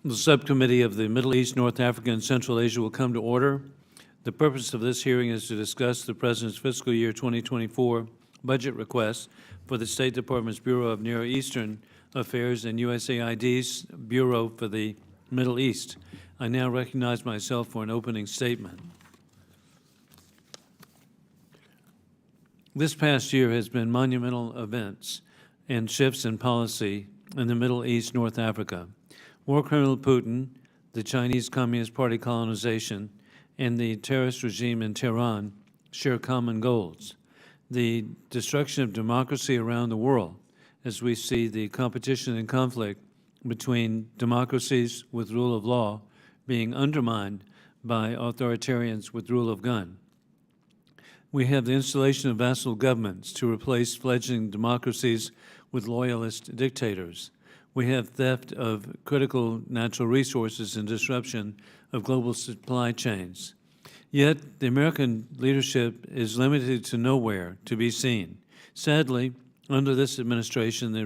The Subcommittee of the Middle East, North Africa, and Central Asia will come to order. The purpose of this hearing is to discuss the President's fiscal year 2024 budget request for the State Department's Bureau of Near Eastern Affairs and USAID's Bureau for the Middle East. I now recognize myself for an opening statement. This past year has been monumental events and shifts in policy in the Middle East, North Africa. War criminal Putin, the Chinese Communist Party colonization, and the terrorist regime in Tehran share common goals. The destruction of democracy around the world, as we see the competition and conflict between democracies with rule of law being undermined by authoritarians with rule of gun. We have the installation of vassal governments to replace fledgling democracies with loyalist dictators. We have theft of critical natural resources and disruption of global supply chains. Yet, the American leadership is limited to nowhere to be seen. Sadly, under this administration, the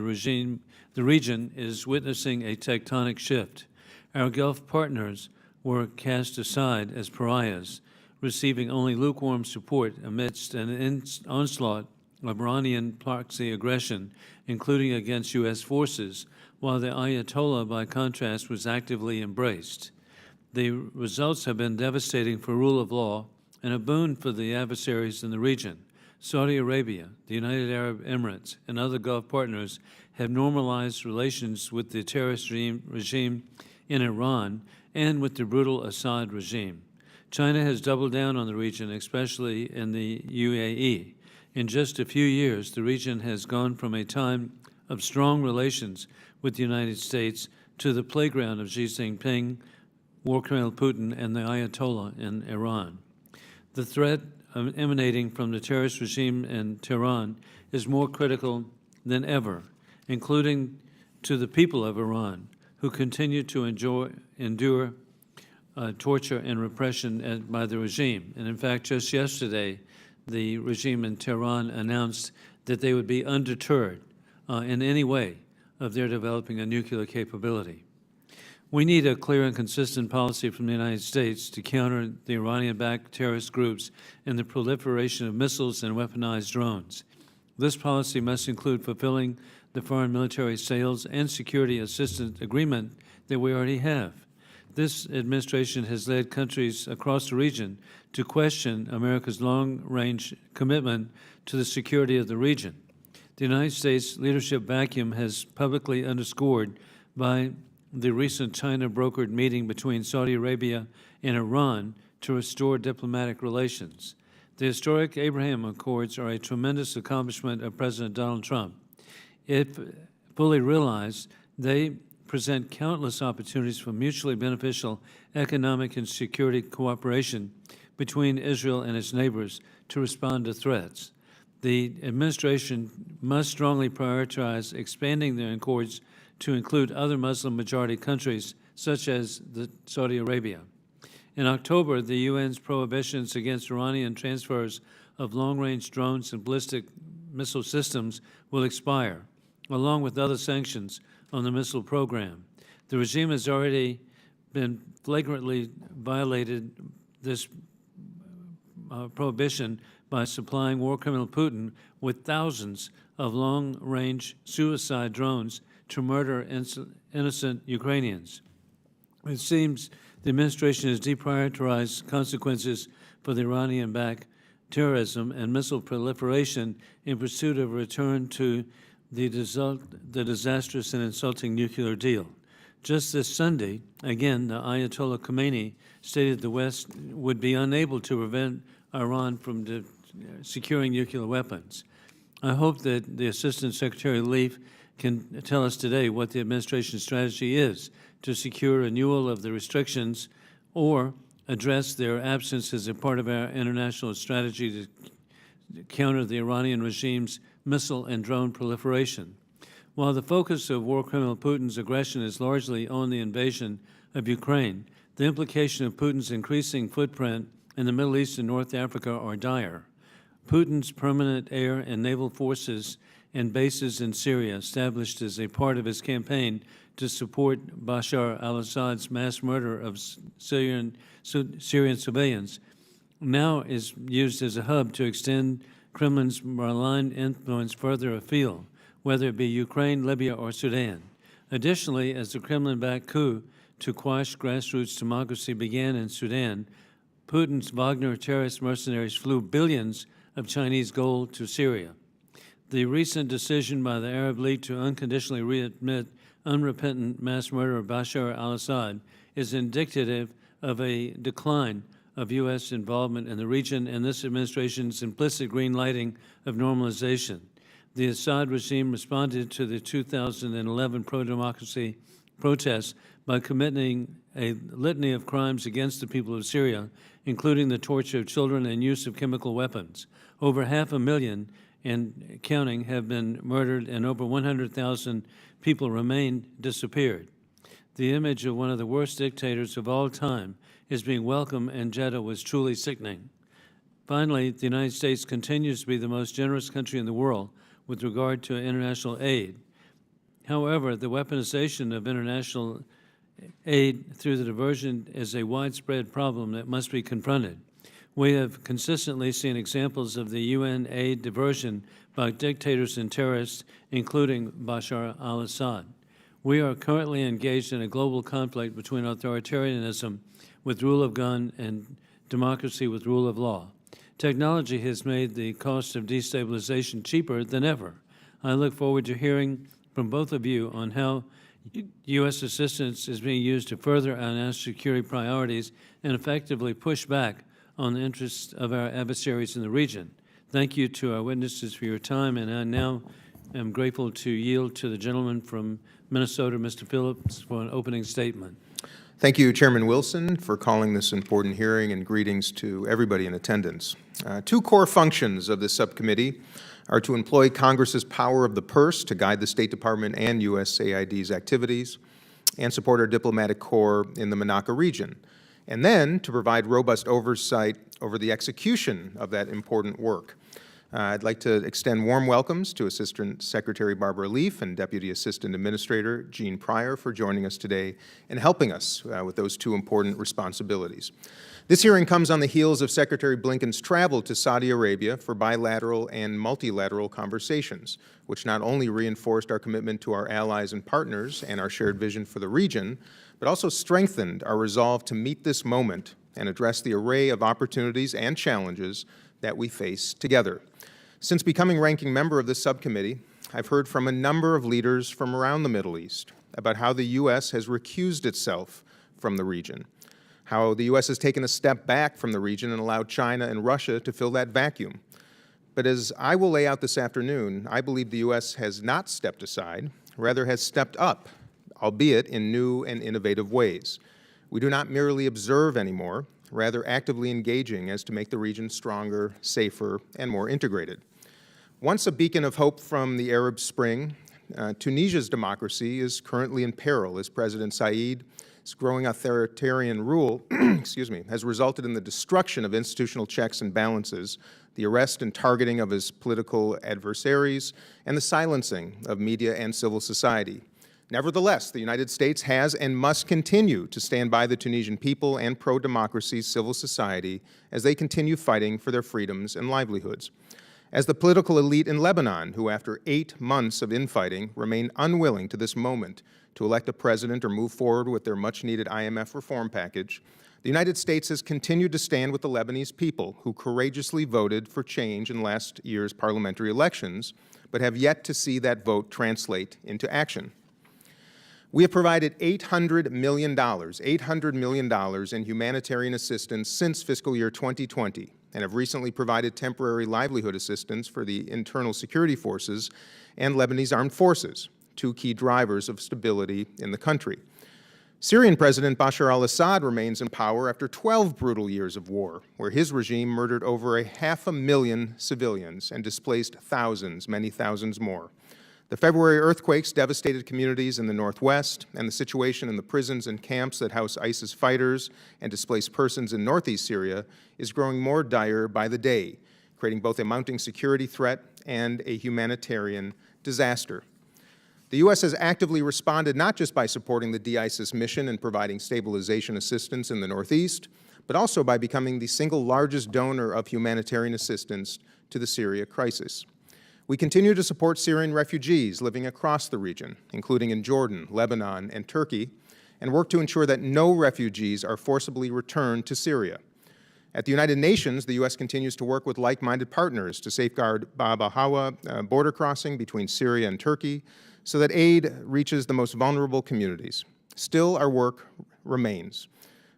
region is witnessing a tectonic shift. Our Gulf partners were cast aside as pariahs, receiving only lukewarm support amidst an onslaught of Iranian proxy aggression, including against U.S. forces, while the Ayatollah, by contrast, was actively embraced. The results have been devastating for rule of law and a boon for the adversaries in the region. Saudi Arabia, the United Arab Emirates, and other Gulf partners have normalized relations with the terrorist regime in Iran and with the brutal Assad regime. China has doubled down on the region, especially in the UAE. In just a few years, the region has gone from a time of strong relations with the United States to the playground of Xi Jinping, war criminal Putin, and the Ayatollah in Iran. The threat emanating from the terrorist regime in Tehran is more critical than ever, including to the people of Iran, who continue to endure torture and repression by the regime. And in fact, just yesterday, the regime in Tehran announced that they would be undeterred in any way of their developing a nuclear capability. We need a clear and consistent policy from the United States to counter the Iranian-backed terrorist groups and the proliferation of missiles and weaponized drones. This policy must include fulfilling the foreign military sales and security assistance agreement that we already have. This administration has led countries across the region to question America's long-range commitment to the security of the region. The United States leadership vacuum has publicly underscored by the recent China-brokered meeting between Saudi Arabia and Iran to restore diplomatic relations. The historic Abraham Accords are a tremendous accomplishment of President Donald Trump. If fully realized, they present countless opportunities for mutually beneficial economic and security cooperation between Israel and its neighbors to respond to threats. The administration must strongly prioritize expanding the accords to include other Muslim-majority countries, such as Saudi Arabia. In October, the UN's prohibitions against Iranian transfers of long-range drones and ballistic missile systems will expire, along with other sanctions on the missile program. The regime has already been flagrantly violated this prohibition by supplying war criminal Putin with thousands of long-range suicide drones to murder innocent Ukrainians. It seems the administration has deprioritized consequences for the Iranian-backed terrorism and missile proliferation in pursuit of a return to the disastrous and insulting nuclear deal. Just this Sunday, again, the Ayatollah Khomeini stated the West would be unable to prevent Iran from securing nuclear weapons. I hope that the Assistant Secretary Leaf can tell us today what the administration's strategy is to secure renewal of the restrictions or address their absence as a part of our international strategy to counter the Iranian regime's missile and drone proliferation. While the focus of war criminal Putin's aggression is largely on the invasion of Ukraine, the implication of Putin's increasing footprint in the Middle East and North Africa are dire. Putin's permanent air and naval forces and bases in Syria, established as a part of his campaign to support Bashar al-Assad's mass murder of Syrian civilians now is used as a hub to extend Kremlin's malign influence further afield, whether it be Ukraine, Libya, or Sudan. Additionally, as the Kremlin-backed coup to quash grassroots democracy began in Sudan, Putin's Wagner terrorist mercenaries flew billions of Chinese gold to Syria. The recent decision by the Arab League to unconditionally readmit unrepentant mass murderer Bashar al-Assad is indicative of a decline of U.S. involvement in the region and this administration's implicit green lighting of normalization. The Assad regime responded to the 2011 pro-democracy protests by committing a litany of crimes against the people of Syria, including the torture of children and use of chemical weapons. Over 500,000 and counting have been murdered, and over 100,000 people remain disappeared. The image of one of the worst dictators of all time is being welcomed, and Jeddah was truly sickening. Finally, the United States continues to be the most generous country in the world with regard to international aid. However, the weaponization of international aid through the diversion is a widespread problem that must be confronted. We have consistently seen examples of the UN aid diversion by dictators and terrorists, including Bashar al-Assad. We are currently engaged in a global conflict between authoritarianism with rule of gun and democracy with rule of law. Technology has made the cost of destabilization cheaper than ever. I look forward to hearing from both of you on how U.S. assistance is being used to further our national security priorities and effectively push back on the interests of our adversaries in the region. Thank you to our witnesses for your time, and I now am grateful to yield to the gentleman from Minnesota, Mr. Phillips, for an opening statement. Thank you, Chairman Wilson, for calling this important hearing, and greetings to everybody in attendance. Two core functions of this subcommittee are to employ Congress's power of the purse to guide the State Department and USAID's activities and support our diplomatic corps in the MENACA region, and then to provide robust oversight over the execution of that important work. I'd like to extend warm welcomes to Assistant Secretary Barbara Leaf and Deputy Assistant Administrator Jean Pryor for joining us today and helping us with those two important responsibilities. This hearing comes on the heels of Secretary Blinken's travel to Saudi Arabia for bilateral and multilateral conversations, which not only reinforced our commitment to our allies and partners and our shared vision for the region, but also strengthened our resolve to meet this moment and address the array of opportunities and challenges that we face together. Since becoming ranking member of this subcommittee, I've heard from a number of leaders from around the Middle East about how the U.S. has recused itself from the region, how the U.S. has taken a step back from the region and allowed China and Russia to fill that vacuum. But as I will lay out this afternoon, I believe the U.S. has not stepped aside, rather has stepped up, albeit in new and innovative ways. We do not merely observe anymore, rather actively engaging as to make the region stronger, safer, and more integrated. Once a beacon of hope from the Arab Spring, Tunisia's democracy is currently in peril as President Said's growing authoritarian rule has resulted in the destruction of institutional checks and balances, the arrest and targeting of his political adversaries, and the silencing of media and civil society. Nevertheless, the United States has and must continue to stand by the Tunisian people and pro-democracy civil society as they continue fighting for their freedoms and livelihoods. As the political elite in Lebanon, who after 8 months of infighting remain unwilling to this moment to elect a president or move forward with their much-needed IMF reform package, the United States has continued to stand with the Lebanese people who courageously voted for change in last year's parliamentary elections, but have yet to see that vote translate into action. We have provided $800 million in humanitarian assistance since fiscal year 2020, and have recently provided temporary livelihood assistance for the internal security forces and Lebanese armed forces, two key drivers of stability in the country. Syrian President Bashar al-Assad remains in power after 12 brutal years of war, where his regime murdered over 500,000 civilians and displaced thousands, many thousands more. The February earthquakes devastated communities in the Northwest, and the situation in the prisons and camps that house ISIS fighters and displaced persons in northeast Syria is growing more dire by the day, creating both a mounting security threat and a humanitarian disaster. The U.S. has actively responded not just by supporting the de-ISIS mission and providing stabilization assistance in the Northeast, but also by becoming the single largest donor of humanitarian assistance to the Syria crisis. We continue to support Syrian refugees living across the region, including in Jordan, Lebanon, and Turkey, and work to ensure that no refugees are forcibly returned to Syria. At the United Nations, the U.S. continues to work with like-minded partners to safeguard Bab al-Hawa border crossing between Syria and Turkey so that aid reaches the most vulnerable communities. Still, our work remains.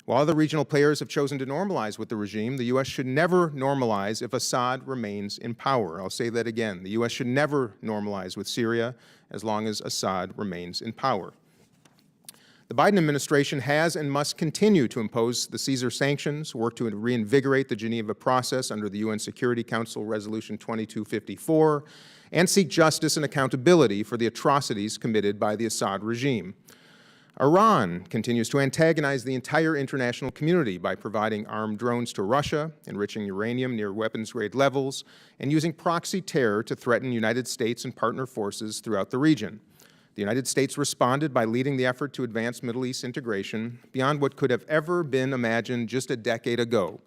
While other regional players have chosen to normalize with the regime, the U.S. should never normalize if Assad remains in power. I'll say that again. The U.S. should never normalize with Syria as long as Assad remains in power. The Biden administration has and must continue to impose the Caesar sanctions, work to reinvigorate the Geneva process under the UN Security Council Resolution 2254, and seek justice and accountability for the atrocities committed by the Assad regime. Iran continues to antagonize the entire international community by providing armed drones to Russia, enriching uranium near weapons-grade levels, and using proxy terror to threaten United States and partner forces throughout the region. The United States responded by leading the effort to advance Middle East integration beyond what could have ever been imagined just a decade ago.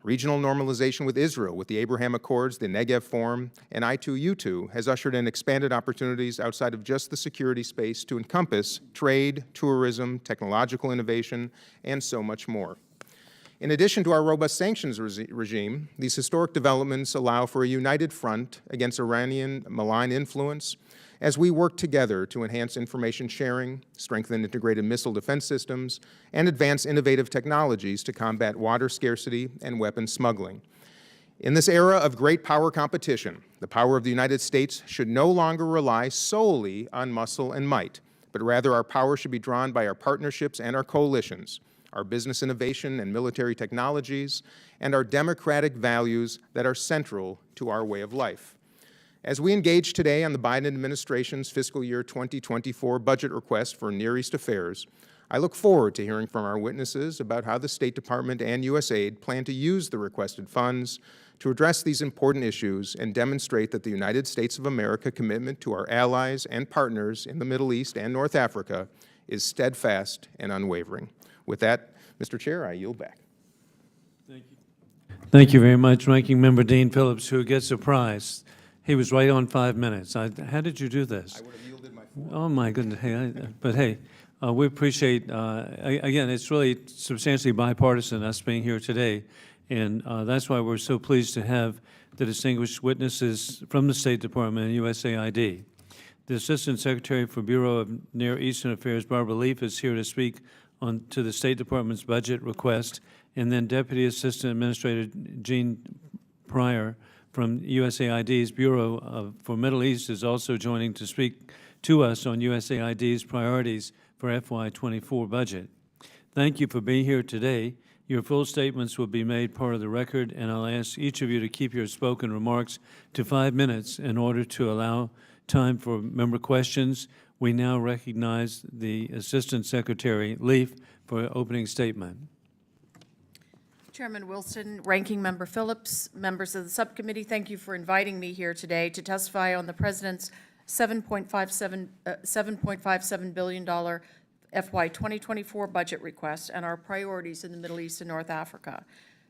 Regional normalization with Israel, with the Abraham Accords, the Negev Forum, and I2U2 has ushered in expanded opportunities outside of just the security space to encompass trade, tourism, technological innovation, and so much more. In addition to our robust sanctions regime, these historic developments allow for a united front against Iranian malign influence as we work together to enhance information sharing, strengthen integrated missile defense systems, and advance innovative technologies to combat water scarcity and weapons smuggling. In this era of great power competition, the power of the United States should no longer rely solely on muscle and might, but rather our power should be drawn by our partnerships and our coalitions, our business innovation and military technologies, and our democratic values that are central to our way of life. As we engage today on the Biden administration's fiscal year 2024 budget request for Near East affairs, I look forward to hearing from our witnesses about how the State Department and USAID plan to use the requested funds to address these important issues and demonstrate that the United States of America commitment to our allies and partners in the Middle East and North Africa is steadfast and unwavering. With that, Mr. Chair, I yield back. Thank you. Thank you very much, Ranking Member Dean Phillips, who gets a prize. He was right on 5 minutes. How did you do this? I would have yielded my 4. Oh, my goodness. Hey, we appreciate, again, it's really substantially bipartisan, us being here today, and that's why we're so pleased to have the distinguished witnesses from the State Department and USAID. The Assistant Secretary for Bureau of Near Eastern Affairs, Barbara Leaf, is here to speak to the State Department's budget request, and then Deputy Assistant Administrator Jean Pryor from USAID's Bureau for Middle East is also joining to speak to us on USAID's priorities for FY24 budget. Thank you for being here today. Your full statements will be made part of the record, and I'll ask each of you to keep your spoken remarks to 5 minutes in order to allow time for member questions. We now recognize the Assistant Secretary Leaf for an opening statement. Chairman Wilson, Ranking Member Phillips, members of the subcommittee, thank you for inviting me here today to testify on the President's $7.57 billion FY 2024 budget request and our priorities in the Middle East and North Africa.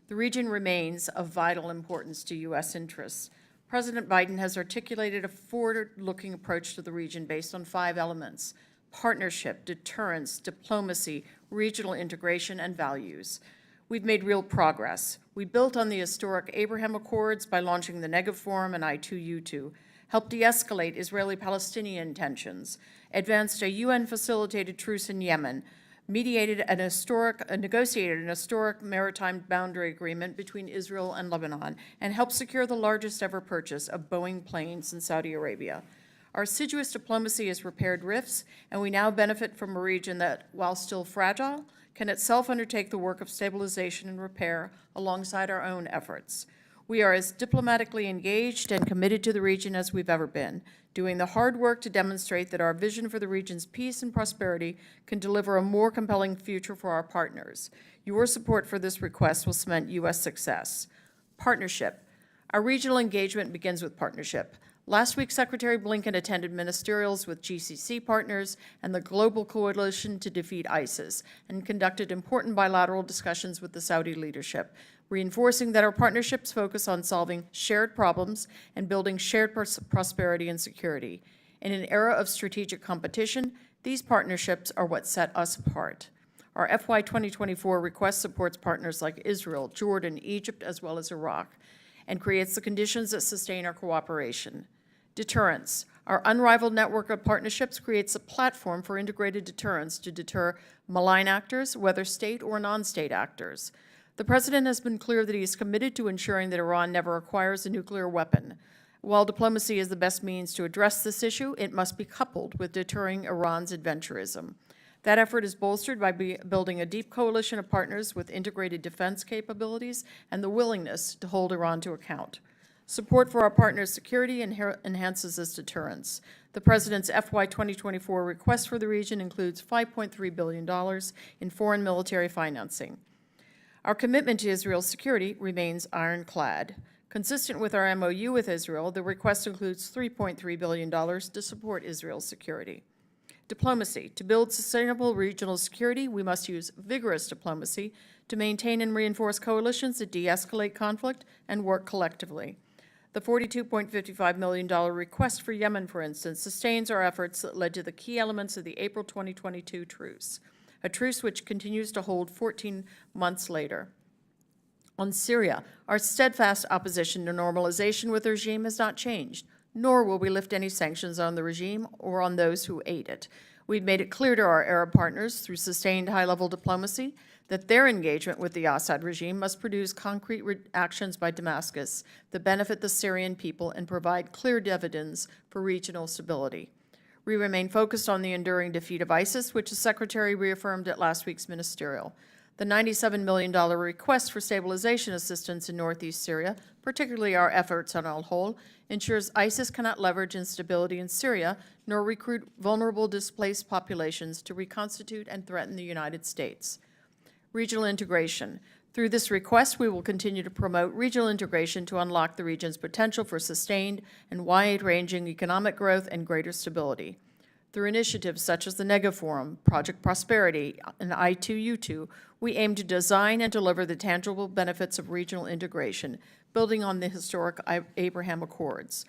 The region remains of vital importance to U.S. interests. President Biden has articulated a forward-looking approach to the region based on 5 elements: partnership, deterrence, diplomacy, regional integration, and values. We've made real progress. We built on the historic Abraham Accords by launching the Negev Forum and I2U2, helped de-escalate Israeli-Palestinian tensions, advanced a UN-facilitated truce in Yemen, negotiated an historic maritime boundary agreement between Israel and Lebanon, and helped secure the largest ever purchase of Boeing planes in Saudi Arabia. Our assiduous diplomacy has repaired rifts, and we now benefit from a region that, while still fragile, can itself undertake the work of stabilization and repair alongside our own efforts. We are as diplomatically engaged and committed to the region as we've ever been, doing the hard work to demonstrate that our vision for the region's peace and prosperity can deliver a more compelling future for our partners. Your support for this request will cement U.S. success. Partnership. Our regional engagement begins with partnership. Last week, Secretary Blinken attended ministerials with GCC partners and the Global Coalition to Defeat ISIS and conducted important bilateral discussions with the Saudi leadership, reinforcing that our partnerships focus on solving shared problems and building shared prosperity and security. In an era of strategic competition, these partnerships are what set us apart. Our FY 2024 request supports partners like Israel, Jordan, Egypt, as well as Iraq, and creates the conditions that sustain our cooperation. Deterrence. Our unrivaled network of partnerships creates a platform for integrated deterrence to deter malign actors, whether state or non-state actors. The President has been clear that he is committed to ensuring that Iran never acquires a nuclear weapon. While diplomacy is the best means to address this issue, it must be coupled with deterring Iran's adventurism. That effort is bolstered by building a deep coalition of partners with integrated defense capabilities and the willingness to hold Iran to account. Support for our partners' security enhances this deterrence. The President's FY 2024 request for the region includes $5.3 billion in foreign military financing. Our commitment to Israel's security remains ironclad. Consistent with our MOU with Israel, the request includes $3.3 billion to support Israel's security. Diplomacy. To build sustainable regional security, we must use vigorous diplomacy to maintain and reinforce coalitions that de-escalate conflict and work collectively. The $42.55 million request for Yemen, for instance, sustains our efforts that led to the key elements of the April 2022 truce, a truce which continues to hold 14 months later. On Syria, our steadfast opposition to normalization with the regime has not changed, nor will we lift any sanctions on the regime or on those who aid it. We've made it clear to our Arab partners through sustained high-level diplomacy that their engagement with the Assad regime must produce concrete actions by Damascus that benefit the Syrian people and provide clear dividends for regional stability. We remain focused on the enduring defeat of ISIS, which the Secretary reaffirmed at last week's ministerial. The $97 million request for stabilization assistance in northeast Syria, particularly our efforts on Al-Hol, ensures ISIS cannot leverage instability in Syria nor recruit vulnerable displaced populations to reconstitute and threaten the United States. Regional integration. Through this request, we will continue to promote regional integration to unlock the region's potential for sustained and wide-ranging economic growth and greater stability. Through initiatives such as the NEGA Forum, Project Prosperity, and I2U2, we aim to design and deliver the tangible benefits of regional integration, building on the historic Abraham Accords.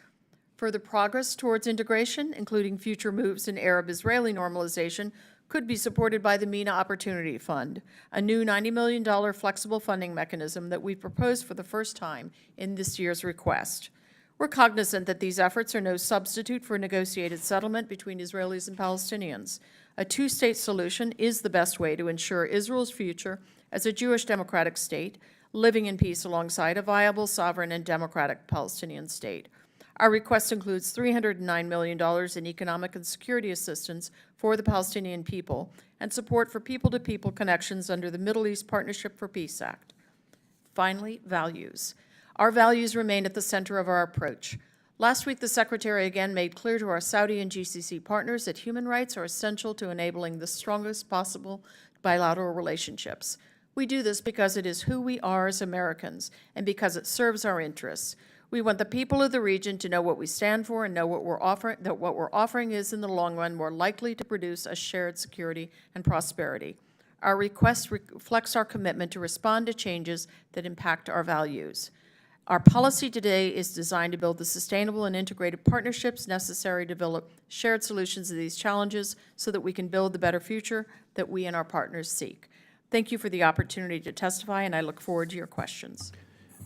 Further progress towards integration, including future moves in Arab-Israeli normalization, could be supported by the MENA Opportunity Fund, a new $90 million flexible funding mechanism that we proposed for the first time in this year's request. We're cognizant that these efforts are no substitute for a negotiated settlement between Israelis and Palestinians. A two-state solution is the best way to ensure Israel's future as a Jewish democratic state, living in peace alongside a viable, sovereign, and democratic Palestinian state. Our request includes $309 million in economic and security assistance for the Palestinian people and support for people-to-people connections under the Middle East Partnership for Peace Act. Finally, values. Our values remain at the center of our approach. Last week, the Secretary again made clear to our Saudi and GCC partners that human rights are essential to enabling the strongest possible bilateral relationships. We do this because it is who we are as Americans and because it serves our interests. We want the people of the region to know what we stand for and know what we're offering is, in the long run, more likely to produce a shared security and prosperity. Our request reflects our commitment to respond to changes that impact our values. Our policy today is designed to build the sustainable and integrated partnerships necessary to develop shared solutions to these challenges so that we can build the better future that we and our partners seek. Thank you for the opportunity to testify, and I look forward to your questions.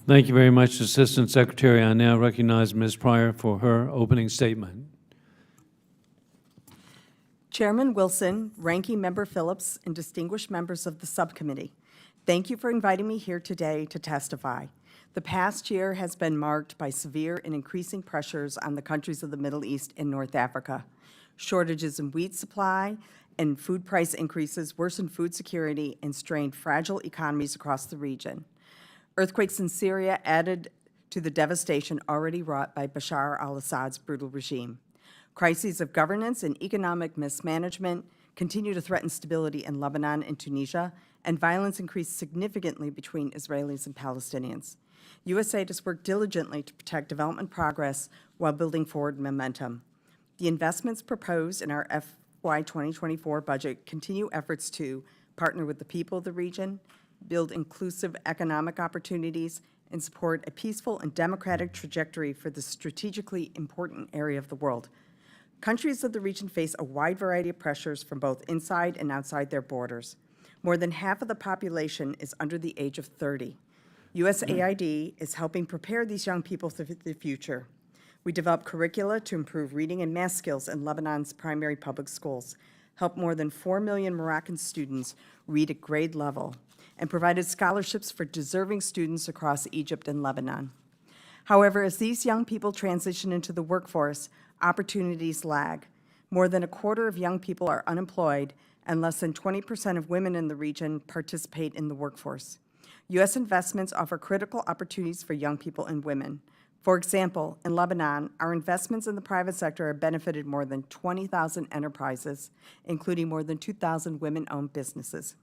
Thank you very much, Assistant Secretary. I now recognize Ms. Pryor for her opening statement. Chairman Wilson, Ranking Member Phillips, and distinguished members of the subcommittee, thank you for inviting me here today to testify. The past year has been marked by severe and increasing pressures on the countries of the Middle East and North Africa. Shortages in wheat supply and food price increases worsened food security and strained fragile economies across the region. Earthquakes in Syria added to the devastation already wrought by Bashar al-Assad's brutal regime. Crises of governance and economic mismanagement continue to threaten stability in Lebanon and Tunisia, and violence increased significantly between Israelis and Palestinians. USAID has worked diligently to protect development progress while building forward momentum. The investments proposed in our FY 2024 budget continue efforts to partner with the people of the region, build inclusive economic opportunities, and support a peaceful and democratic trajectory for the strategically important area of the world. Countries of the region face a wide variety of pressures from both inside and outside their borders. More than half of the population is under the age of 30. USAID is helping prepare these young people for the future. We developed curricula to improve reading and math skills in Lebanon's primary public schools, helped more than 4 million Moroccan students read at grade level, and provided scholarships for deserving students across Egypt and Lebanon. However, as these young people transition into the workforce, opportunities lag. More than a quarter of young people are unemployed, and less than 20% of women in the region participate in the workforce. U.S. investments offer critical opportunities for young people and women. For example, in Lebanon, our investments in the private sector have benefited more than 20,000 enterprises, including more than 2,000 women-owned businesses.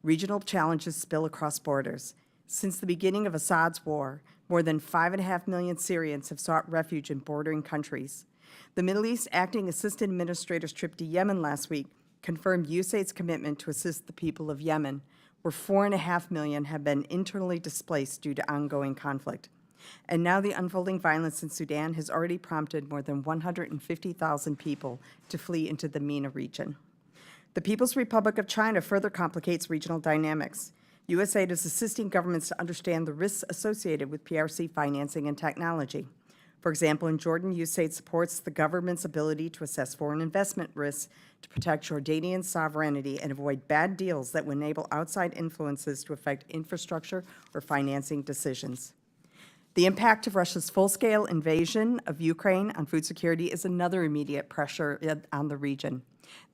Regional challenges spill across borders. Since the beginning of Assad's war, more than 5.5 million Syrians have sought refuge in bordering countries. The Middle East Acting Assistant Administrator's trip to Yemen last week confirmed USAID's commitment to assist the people of Yemen, where 4.5 million have been internally displaced due to ongoing conflict. And now the unfolding violence in Sudan has already prompted more than 150,000 people to flee into the MENA region. The People's Republic of China further complicates regional dynamics. USAID is assisting governments to understand the risks associated with PRC financing and technology. For example, in Jordan, USAID supports the government's ability to assess foreign investment risks to protect Jordanian sovereignty and avoid bad deals that would enable outside influences to affect infrastructure or financing decisions. The impact of Russia's full-scale invasion of Ukraine on food security is another immediate pressure on the region.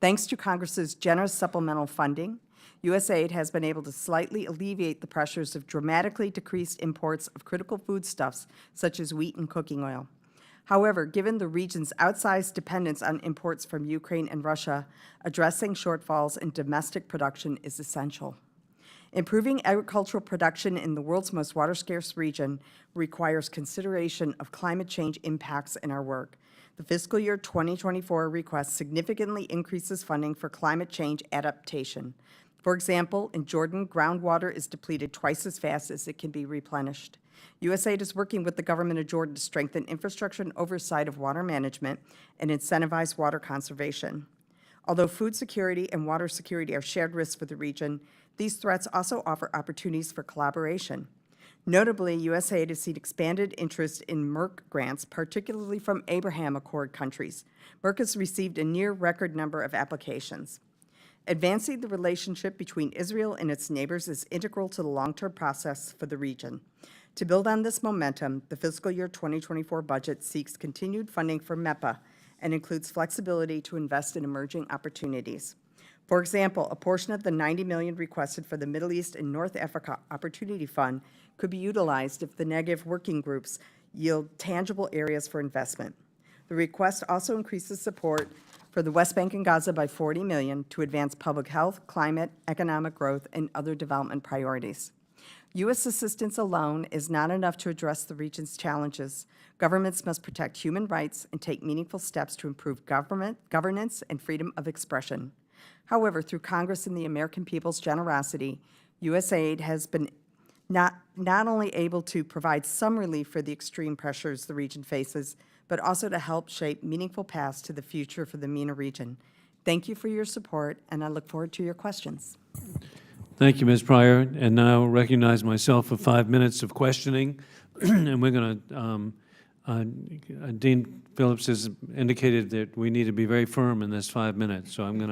Thanks to Congress's generous supplemental funding, USAID has been able to slightly alleviate the pressures of dramatically decreased imports of critical foodstuffs such as wheat and cooking oil. However, given the region's outsized dependence on imports from Ukraine and Russia, addressing shortfalls in domestic production is essential. Improving agricultural production in the world's most water-scarce region requires consideration of climate change impacts in our work. The fiscal year 2024 request significantly increases funding for climate change adaptation. For example, in Jordan, groundwater is depleted twice as fast as it can be replenished. USAID is working with the government of Jordan to strengthen infrastructure and oversight of water management and incentivize water conservation. Although food security and water security are shared risks for the region, these threats also offer opportunities for collaboration. Notably, USAID has seen expanded interest in MERC grants, particularly from Abraham Accord countries. MERC has received a near-record number of applications. Advancing the relationship between Israel and its neighbors is integral to the long-term process for the region. To build on this momentum, the fiscal year 2024 budget seeks continued funding for MEPA and includes flexibility to invest in emerging opportunities. For example, a portion of the $90 million requested for the Middle East and North Africa Opportunity Fund could be utilized if the negative working groups yield tangible areas for investment. The request also increases support for the West Bank and Gaza by $40 million to advance public health, climate, economic growth, and other development priorities. U.S. assistance alone is not enough to address the region's challenges. Governments must protect human rights and take meaningful steps to improve governance and freedom of expression. However, through Congress and the American people's generosity, USAID has been not only able to provide some relief for the extreme pressures the region faces, but also to help shape meaningful paths to the future for the MENA region. Thank you for your support, and I look forward to your questions. Thank you, Ms. Pryor. And now recognize myself for 5 minutes of questioning. And we're going to, Dean Phillips has indicated that we need to be very firm in this 5 minutes. So I'm going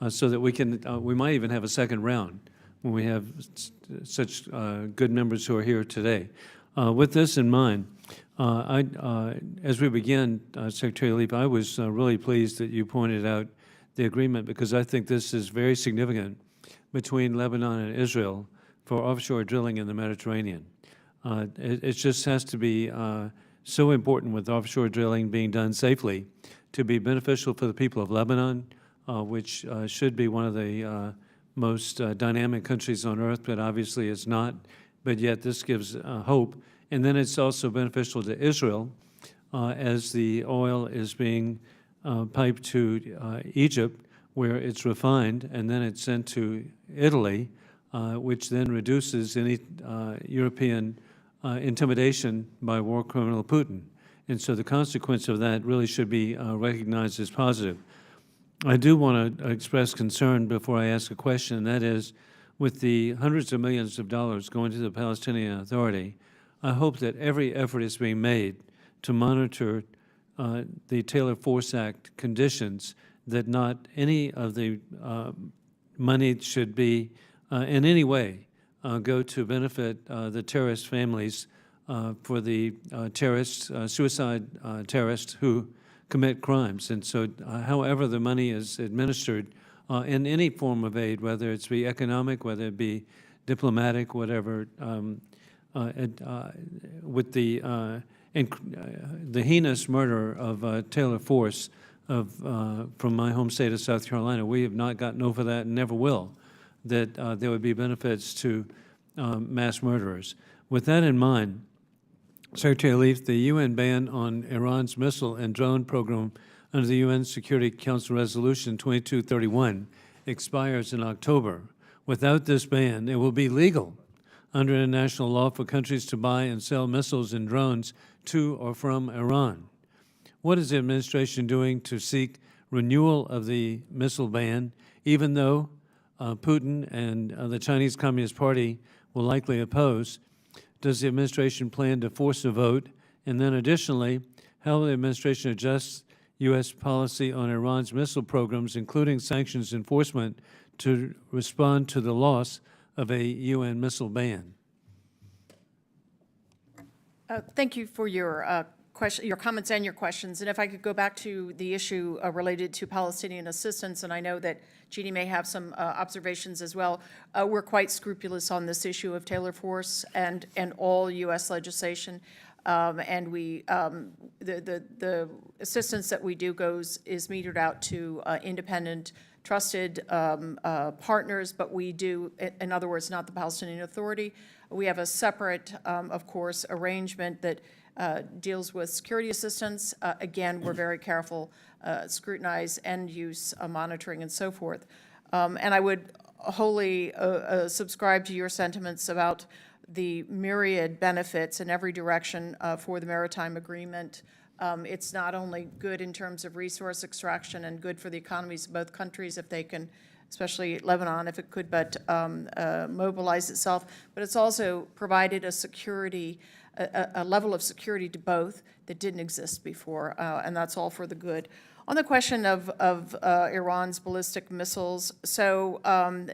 to, so that we can, we might even have a second round when we have such good members who are here today. With this in mind, as we begin, Secretary Leap, I was really pleased that you pointed out the agreement, because I think this is very significant between Lebanon and Israel for offshore drilling in the Mediterranean. It just has to be so important with offshore drilling being done safely to be beneficial for the people of Lebanon, which should be one of the most dynamic countries on earth, but obviously it's not, but yet this gives hope. And then it's also beneficial to Israel as the oil is being piped to Egypt, where it's refined, and then it's sent to Italy, which then reduces any European intimidation by war criminal Putin. And so the consequence of that really should be recognized as positive. I do want to express concern before I ask a question, and that is, with the hundreds of millions of dollars going to the Palestinian Authority, I hope that every effort is being made to monitor the Taylor Force Act conditions, that not any of the money should be in any way go to benefit the terrorist families for the terrorists, suicide terrorists who commit crimes. And so however the money is administered in any form of aid, whether it's be economic, whether it be diplomatic, whatever, with the heinous murder of Taylor Force from my home state of South Carolina, we have not gotten over that and never will, that there would be benefits to mass murderers. With that in mind, Secretary Leaf, the UN ban on Iran's missile and drone program under the UN Security Council Resolution 2231 expires in October. Without this ban, it will be legal under international law for countries to buy and sell missiles and drones to or from Iran. What is the administration doing to seek renewal of the missile ban, even though Putin and the Chinese Communist Party will likely oppose? Does the administration plan to force a vote? And then additionally, how will the administration adjust U.S. policy on Iran's missile programs, including sanctions enforcement, to respond to the loss of a UN missile ban? Thank you for your your comments and your questions. And if I could go back to the issue related to Palestinian assistance, and I know that Jeannie may have some observations as well. We're quite scrupulous on this issue of Taylor Force and all U.S. legislation. And we, the assistance that we do is metered out to independent, trusted partners, but we do, in other words, not the Palestinian Authority. We have a separate, of course, arrangement that deals with security assistance. Again, we're very careful, scrutinize end use, monitoring, and so forth. And I would wholly subscribe to your sentiments about the myriad benefits in every direction for the maritime agreement. It's not only good in terms of resource extraction and good for the economies of both countries if they can, especially Lebanon, if it could but mobilize itself, but it's also provided a security, a level of security to both that didn't exist before, and that's all for the good. On the question of Iran's ballistic missiles, so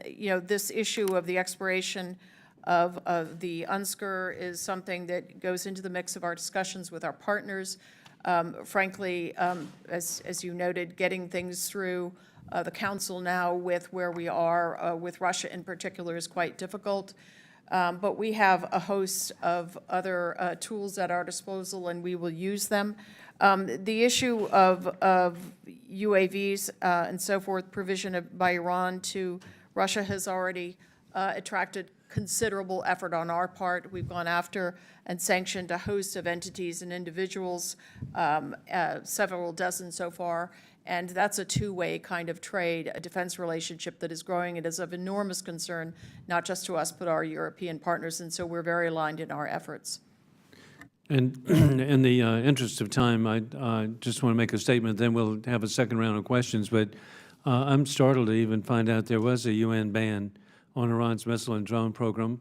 you know, this issue of the expiration of the UNSCR is something that goes into the mix of our discussions with our partners. Frankly, as you noted, getting things through the Council now with where we are with Russia in particular is quite difficult. But we have a host of other tools at our disposal, and we will use them. The issue of UAVs and so forth, provision by Iran to Russia has already attracted considerable effort on our part. We've gone after and sanctioned a host of entities and individuals, several dozen so far, and that's a two-way kind of trade, a defense relationship that is growing. It is of enormous concern, not just to us, but our European partners, and so we're very aligned in our efforts. And in the interest of time, I just want to make a statement, then we'll have a second round of questions, but I'm startled to even find out there was a UN ban on Iran's missile and drone program,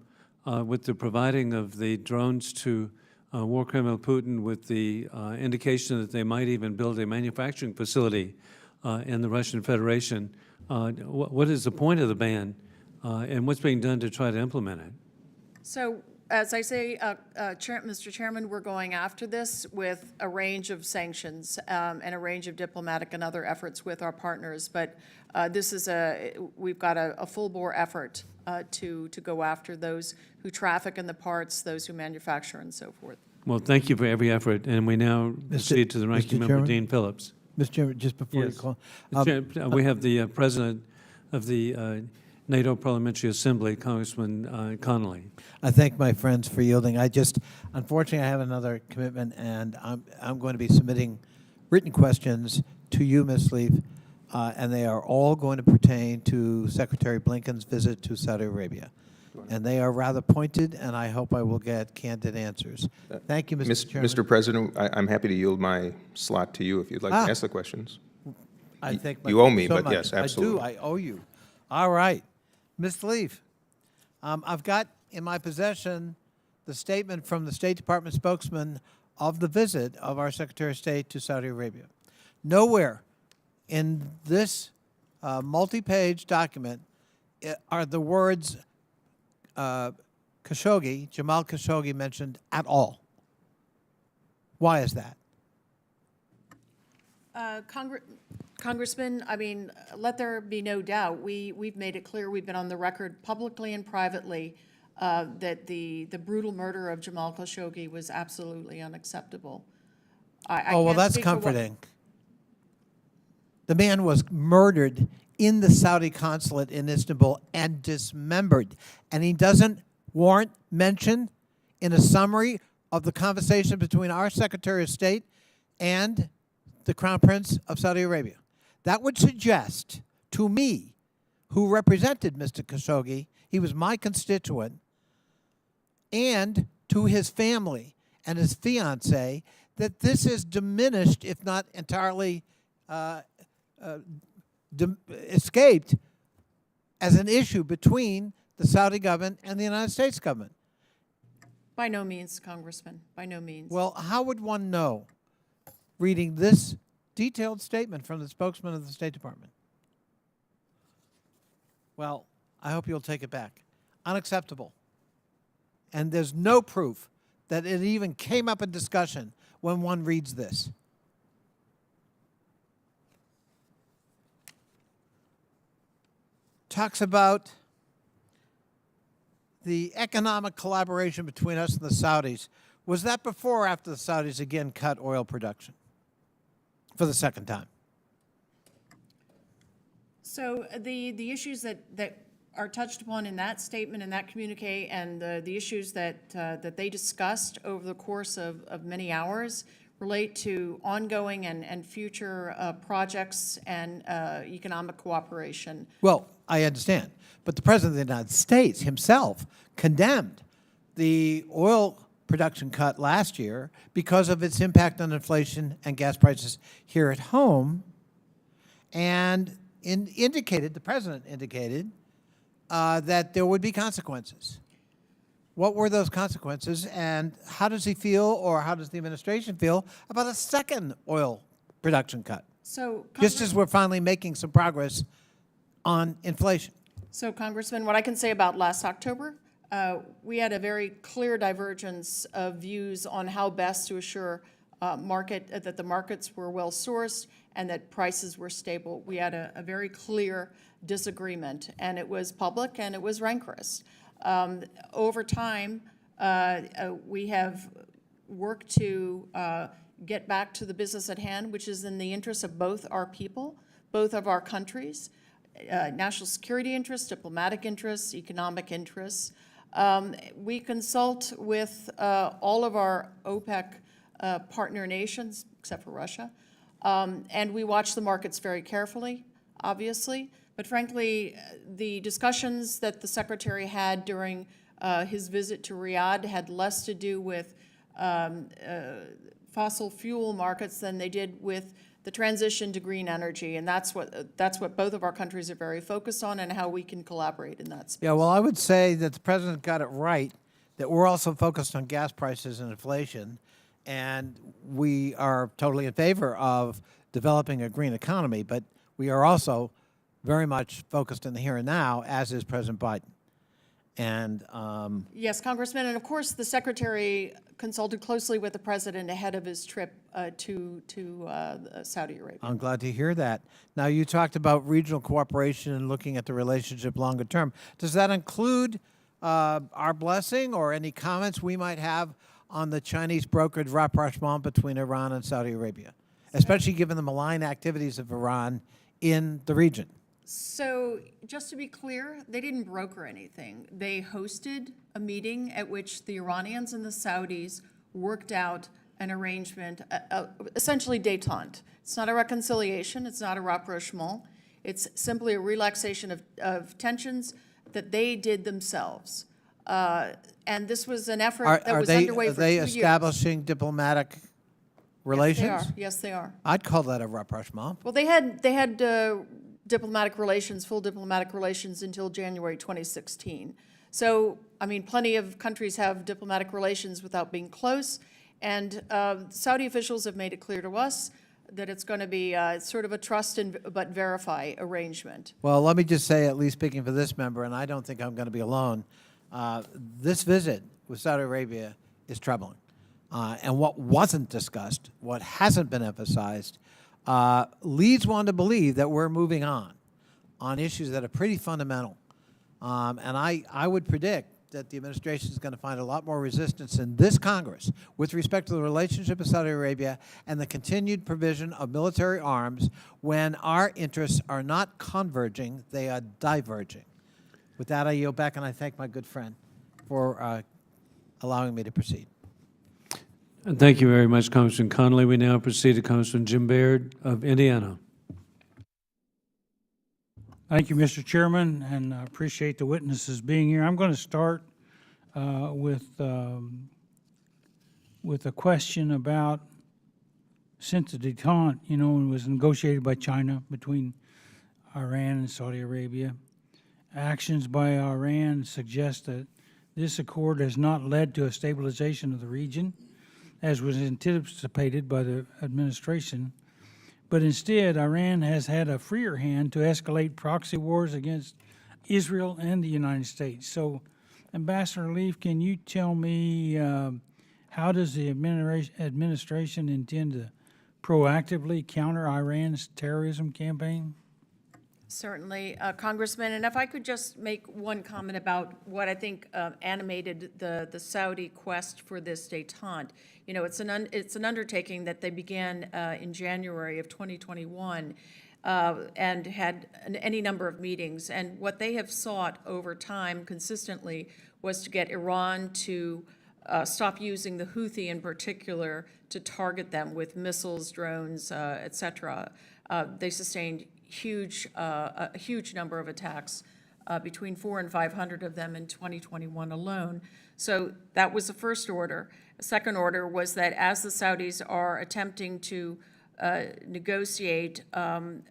with the providing of the drones to war criminal Putin, with the indication that they might even build a manufacturing facility in the Russian Federation. What is the point of the ban, and what's being done to try to implement it? So, as I say, Mr. Chairman, we're going after this with a range of sanctions and a range of diplomatic and other efforts with our partners. But this is we've got a full-bore effort to go after those who traffic in the parts, those who manufacture, and so forth. Well, thank you for every effort, and we now proceed to the ranking member, Chairman? Dean Phillips. Mr. Chairman, just before you Yes. call. We have the president of the NATO Parliamentary Assembly, Congressman Connolly. I thank my friends for yielding. Unfortunately, I have another commitment, and I'm going to be submitting written questions to you, Ms. Leaf, and they are all going to pertain to Secretary Blinken's visit to Saudi Arabia. And they are rather pointed, and I hope I will get candid answers. Thank you, Mr. Chairman. Mr. President, I'm happy to yield my slot to you if you'd like to ask the questions. I think You owe me, so but much. yes, absolutely. I do. I owe you. All right. Ms. Leaf, I've got in my possession the statement from the State Department spokesman of the visit of our Secretary of State to Saudi Arabia. Nowhere in this multi-page document are the words Khashoggi, Jamal Khashoggi, mentioned at all. Why is that? Congressman, I mean, let there be no doubt, we've made it clear, we've been on the record publicly and privately, that the brutal murder of Jamal Khashoggi was absolutely unacceptable. Oh, well, that's comforting. The man was murdered in the Saudi consulate in Istanbul and dismembered. And he doesn't warrant mention in a summary of the conversation between our Secretary of State and the Crown Prince of Saudi Arabia. That would suggest to me, who represented Mr. Khashoggi, he was my constituent, and to his family and his fiancée, that this is diminished, if not entirely escaped, as an issue between the Saudi government and the United States government. By no means, Congressman, by no means. Well, how would one know, reading this detailed statement from the spokesman of the State Department? Well, I hope you'll take it back. Unacceptable. And there's no proof that it even came up in discussion when one reads this. Talks about the economic collaboration between us and the Saudis. Was that before or after the Saudis again cut oil production for the second time? So the issues that are touched upon in that statement, in that communique, and the issues that they discussed over the course of many hours relate to ongoing and future projects and economic cooperation. Well, I understand. But the President of the United States himself condemned the oil production cut last year because of its impact on inflation and gas prices here at home, and the President indicated that there would be consequences. What were those consequences, and how does he feel, or how does the administration feel about a second oil production cut? So, Just as we're finally making some progress on inflation. So, Congressman, what I can say about last October, we had a very clear divergence of views on how best to assure that the markets were well sourced and that prices were stable. We had a very clear disagreement, and it was public and it was rancorous. Over time, we have worked to get back to the business at hand, which is in the interest of both our people, both of our countries, national security interests, diplomatic interests, economic interests. We consult with all of our OPEC partner nations, except for Russia, and we watch the markets very carefully, obviously. But frankly, the discussions that the Secretary had during his visit to Riyadh had less to do with fossil fuel markets than they did with the transition to green energy, and that's what both of our countries are very focused on, and how we can collaborate in that space. Yeah, well, I would say that the President got it right, that we're also focused on gas prices and inflation, and we are totally in favor of developing a green economy, but we are also very much focused in the here and now, as is President Biden. And yes, Congressman, and of course, the Secretary consulted closely with the President ahead of his trip to Saudi Arabia. I'm glad to hear that. Now, you talked about regional cooperation and looking at the relationship longer term. Does that include our blessing or any comments we might have on the Chinese brokered rapprochement between Iran and Saudi Arabia, especially given the malign activities of Iran in the region? So, just to be clear, they didn't broker anything. They hosted a meeting at which the Iranians and the Saudis worked out an arrangement, essentially détente. It's not a reconciliation, it's not a rapprochement. It's simply a relaxation of tensions that they did themselves. And this was an effort that was underway for 2 years. Are they establishing diplomatic relations? Yes, they are. Yes, they are. I'd call that a rapprochement. Well, they had diplomatic relations, full diplomatic relations until January 2016. So, I mean, plenty of countries have diplomatic relations without being close, and Saudi officials have made it clear to us that it's going to be sort of a trust but verify arrangement. Well, let me just say, at least speaking for this member, and I don't think I'm going to be alone, this visit with Saudi Arabia is troubling. And what wasn't discussed, what hasn't been emphasized, leads one to believe that we're moving on issues that are pretty fundamental. And I would predict that the administration is going to find a lot more resistance in this Congress with respect to the relationship with Saudi Arabia and the continued provision of military arms when our interests are not converging, they are diverging. With that, I yield back, and I thank my good friend for allowing me to proceed. And thank you very much, Congressman Connolly. We now proceed to Congressman Jim Baird of Indiana. Thank you, Mr. Chairman, and I appreciate the witnesses being here. I'm going to start with a question about, since the détente, you know, was negotiated by China between Iran and Saudi Arabia. Actions by Iran suggest that this accord has not led to a stabilization of the region, as was anticipated by the administration, but instead Iran has had a freer hand to escalate proxy wars against Israel and the United States. So, Ambassador Leaf, can you tell me how does the administration intend to proactively counter Iran's terrorism campaign? Certainly, Congressman, and if I could just make one comment about what I think animated the Saudi quest for this détente. You know, it's an undertaking that they began in January of 2021 and had any number of meetings. And what they have sought over time consistently was to get Iran to stop using the Houthi in particular to target them with missiles, drones, et cetera. They sustained a huge number of attacks, between 400 and 500 of them in 2021 alone. So that was the first order. The second order was that as the Saudis are attempting to negotiate an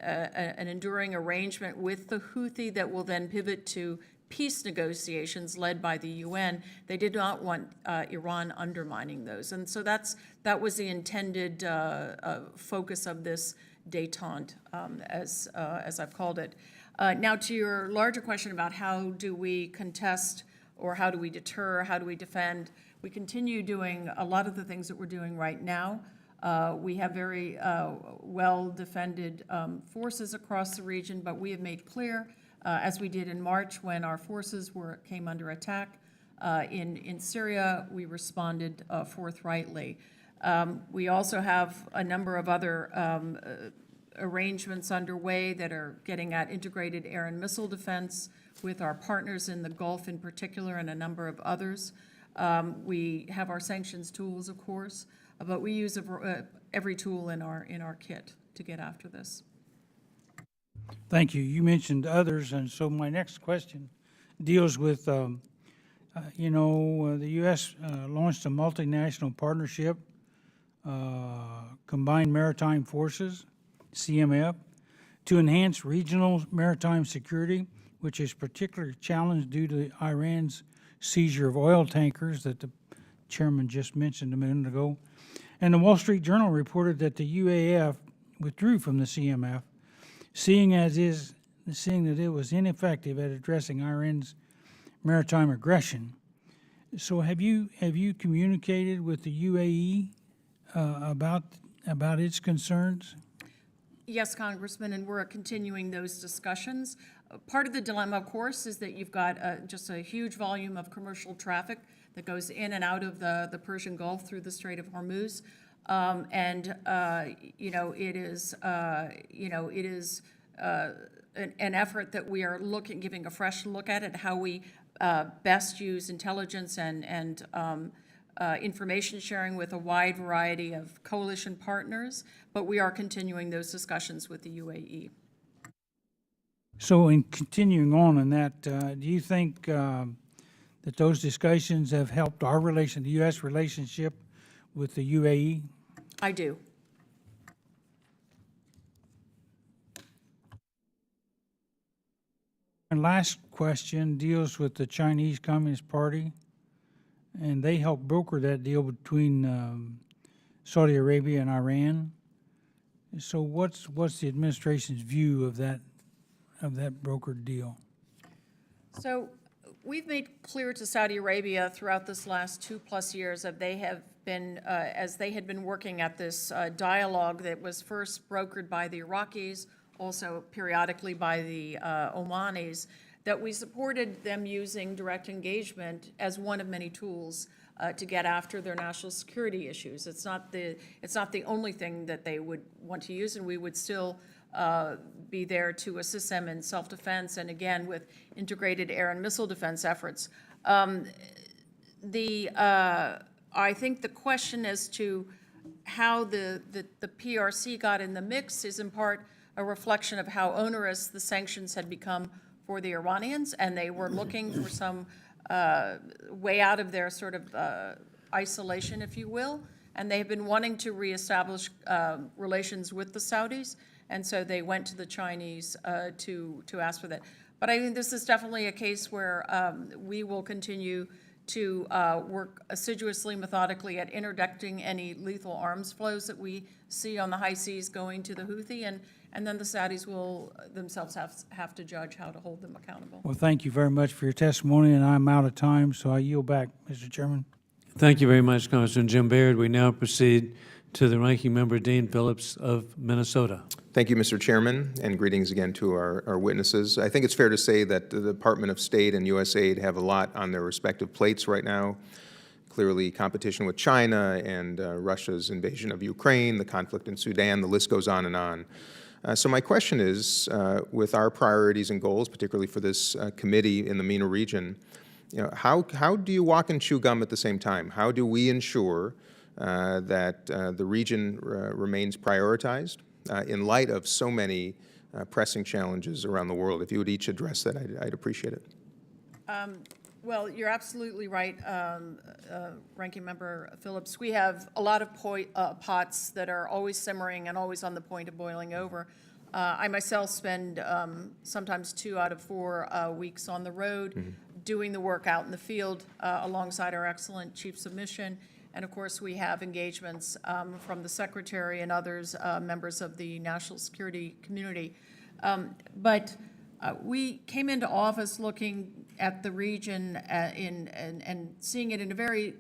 enduring arrangement with the Houthi that will then pivot to peace negotiations led by the UN, they did not want Iran undermining those. And so that was the intended focus of this détente, as I've called it. Now, to your larger question about how do we contest or how do we deter, how do we defend, we continue doing a lot of the things that we're doing right now. We have very well-defended forces across the region, but we have made clear, as we did in March when our forces came under attack in Syria, we responded forthrightly. We also have a number of other arrangements underway that are getting at integrated air and missile defense with our partners in the Gulf in particular and a number of others. We have our sanctions tools, of course, but we use every tool in our kit to get after this. Thank you. You mentioned others, and so my next question deals with, the U.S. Launched a multinational partnership, Combined Maritime Forces, CMF, to enhance regional maritime security, which is particularly challenged due to Iran's seizure of oil tankers that the chairman just mentioned a minute ago. And the Wall Street Journal reported that the UAF withdrew from the CMF, seeing that it was ineffective at addressing Iran's maritime aggression. So have you communicated with the UAE about its concerns? Yes, Congressman, and we're continuing those discussions. Part of the dilemma, of course, is that you've got just a huge volume of commercial traffic that goes in and out of the Persian Gulf through the Strait of Hormuz, it is an effort that we are giving a fresh look at how we best use intelligence and information sharing with a wide variety of coalition partners, but we are continuing those discussions with the UAE. So in continuing on in that, do you think that those discussions have helped our the U.S. relationship with the UAE? I do. And last question deals with the Chinese Communist Party, and they helped broker that deal between Saudi Arabia and Iran. So what's the administration's view of that brokered deal? So we've made clear to Saudi Arabia throughout this last 2+ years that they have been, as they had been working at this dialogue that was first brokered by the Iraqis, also periodically by the Omanis, that we supported them using direct engagement as one of many tools to get after their national security issues. It's not the only thing that they would want to use, and we would still be there to assist them in self-defense and, again, with integrated air and missile defense efforts. I think the question as to how the PRC got in the mix is in part a reflection of how onerous the sanctions had become for the Iranians, and they were looking for some way out of their sort of isolation, if you will, and they've been wanting to reestablish relations with the Saudis, and so they went to the Chinese to ask for that. But I think this is definitely a case where we will continue to work assiduously, methodically at interdicting any lethal arms flows that we see on the high seas going to the Houthi, and then the Saudis will themselves have to judge how to hold them accountable. Well, thank you very much for your testimony, and I'm out of time, so I yield back, Mr. Chairman. Thank you very much, Congressman Jim Baird. We now proceed to the Ranking Member Dean Phillips of Minnesota. Thank you, Mr. Chairman, and greetings again to our witnesses. I think it's fair to say that the Department of State and USAID have a lot on their respective plates right now. Clearly, competition with China and Russia's invasion of Ukraine, the conflict in Sudan, the list goes on and on. So my question is, with our priorities and goals, particularly for this committee in the MENA region, how do you walk and chew gum at the same time? How do we ensure that the region remains prioritized in light of so many pressing challenges around the world? If you would each address that, I'd appreciate it. Well, you're absolutely right, Ranking Member Phillips. We have a lot of pots that are always simmering and always on the point of boiling over. I myself spend sometimes 2 out of 4 weeks on the road doing the work out in the field alongside our excellent Chiefs of Mission. And of course, we have engagements from the Secretary and others, members of the national security community. But we came into office looking at the region and seeing it in a very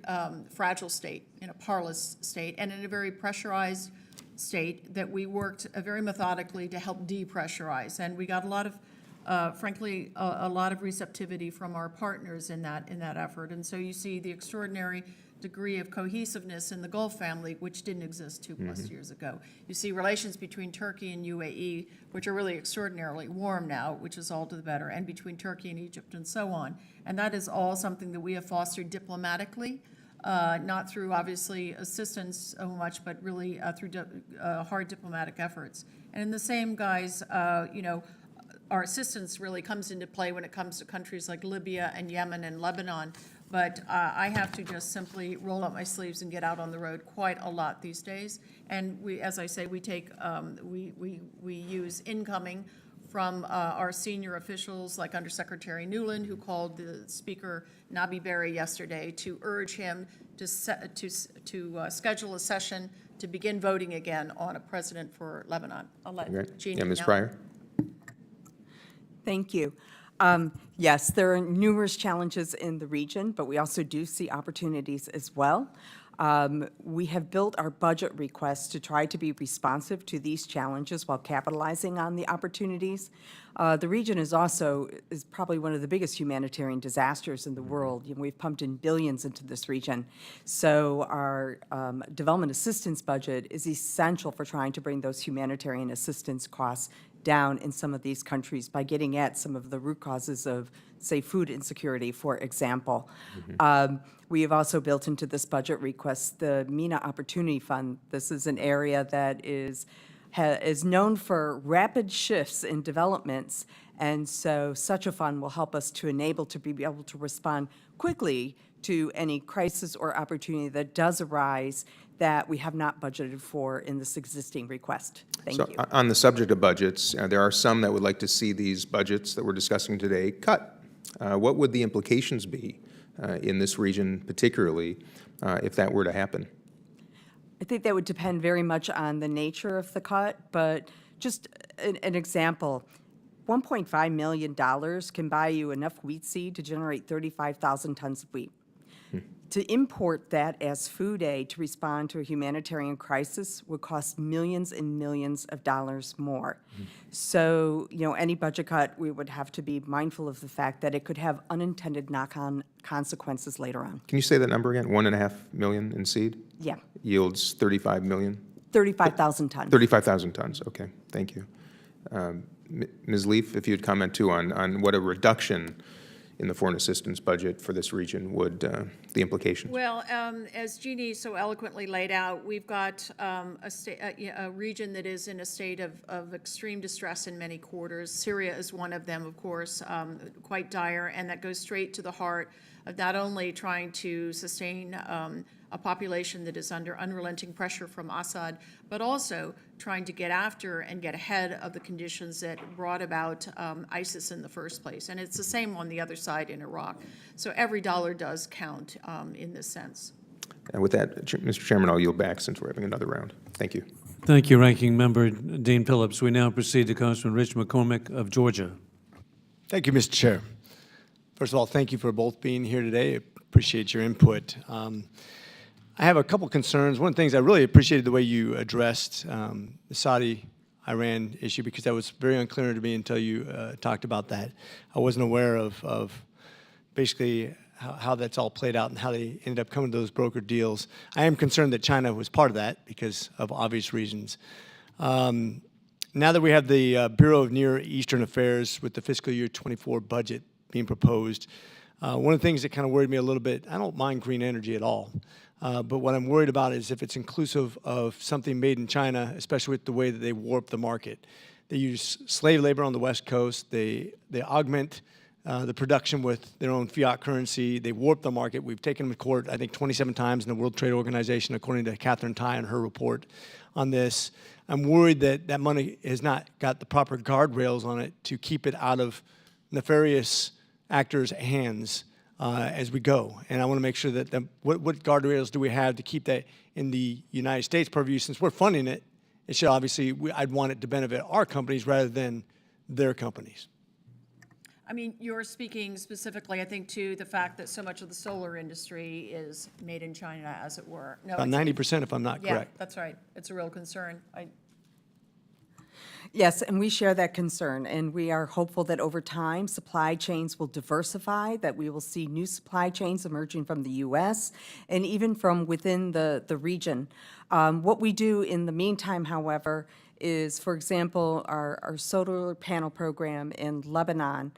fragile state, in a parlous state, and in a very pressurized state that we worked very methodically to help depressurize. And we got a lot of, frankly, a lot of receptivity from our partners in that effort. And so you see the extraordinary degree of cohesiveness in the Gulf family, which didn't exist 2+ years ago. You see relations between Turkey and UAE, which are really extraordinarily warm now, which is all to the better, and between Turkey and Egypt and so on. And that is all something that we have fostered diplomatically, not through, obviously, assistance so much, but really through hard diplomatic efforts. And in the same guise, our assistance really comes into play when it comes to countries like Libya and Yemen and Lebanon. But I have to just simply roll up my sleeves and get out on the road quite a lot these days. And we, as I say, we take, we use incoming from our senior officials, like Undersecretary Newland, who called the Speaker Nabi Berri yesterday to urge him to schedule a session to begin voting again on a president for Lebanon. I'll let Jeannie Yeah, Ms. now. Pryor. Thank you. Yes, there are numerous challenges in the region, but we also do see opportunities as well. We have built our budget requests to try to be responsive to these challenges while capitalizing on the opportunities. The region is probably one of the biggest humanitarian disasters in the world. We've pumped in billions into this region. So our development assistance budget is essential for trying to bring those humanitarian assistance costs down in some of these countries by getting at some of the root causes of, say, food insecurity, for example. We have also built into this budget request the MENA Opportunity Fund. This is an area that is known for rapid shifts in developments, and so such a fund will help us to enable to be able to respond quickly to any crisis or opportunity that does arise that we have not budgeted for in this existing request. Thank you. So on the subject of budgets, there are some that would like to see these budgets that we're discussing today cut. What would the implications be in this region particularly if that were to happen? I think that would depend very much on the nature of the cut, but just an example, $1.5 million can buy you enough wheat seed to generate 35,000 tons of wheat. To import that as food aid to respond to a humanitarian crisis would cost millions and millions of dollars more. So, any budget cut, we would have to be mindful of the fact that it could have unintended knock-on consequences later on. Can you say that number again? 1.5 million in seed? Yeah, Yields 35 million? 35,000 tons. 35,000 tons, okay, thank you. Ms. Leaf, if you'd comment too on what a reduction in the foreign assistance budget for this region would, the implications? Well, as Jeannie so eloquently laid out, we've got a region that is in a state of extreme distress in many quarters. Syria is one of them, of course, quite dire, and that goes straight to the heart of not only trying to sustain a population that is under unrelenting pressure from Assad, but also trying to get after and get ahead of the conditions that brought about ISIS in the first place. And it's the same on the other side in Iraq. So every dollar does count in this sense. And with that, Mr. Chairman, I'll yield back since we're having another round. Thank you. Thank you, Ranking Member Dean Phillips. We now proceed to Congressman Rich McCormick of Georgia. Thank you, Mr. Chair. First of all, thank you for both being here today. Appreciate your input. I have a couple concerns. One of the things I really appreciated the way you addressed the Saudi-Iran issue, because that was very unclear to me until you talked about that. I wasn't aware of basically how that's all played out and how they ended up coming to those brokered deals. I am concerned that China was part of that because of obvious reasons. Now that we have the Bureau of Near Eastern Affairs with the fiscal year 24 budget being proposed, one of the things that kind of worried me a little bit, I don't mind green energy at all. But what I'm worried about is if it's inclusive of something made in China, especially with the way that they warp the market. They use slave labor on the West Coast. They augment the production with their own fiat currency. They warp the market. We've taken them to court, I think, 27 times in the World Trade Organization, according to Catherine Tai and her report on this. I'm worried that that money has not got the proper guardrails on it to keep it out of nefarious actors' hands as we go. And I want to make sure that what guardrails do we have to keep that in the United States purview? Since we're funding it, it should obviously, I'd want it to benefit our companies rather than their companies. I mean, you're speaking specifically, I think, to the fact that so much of the solar industry is made in China, as it were. No, About 90% if I'm not yeah, correct. that's right. It's a real concern. Yes, and we share that concern, and we are hopeful that over time, supply chains will diversify, that we will see new supply chains emerging from the U.S. and even from within the region. What we do in the meantime, however, is, for example, our solar panel program in Lebanon.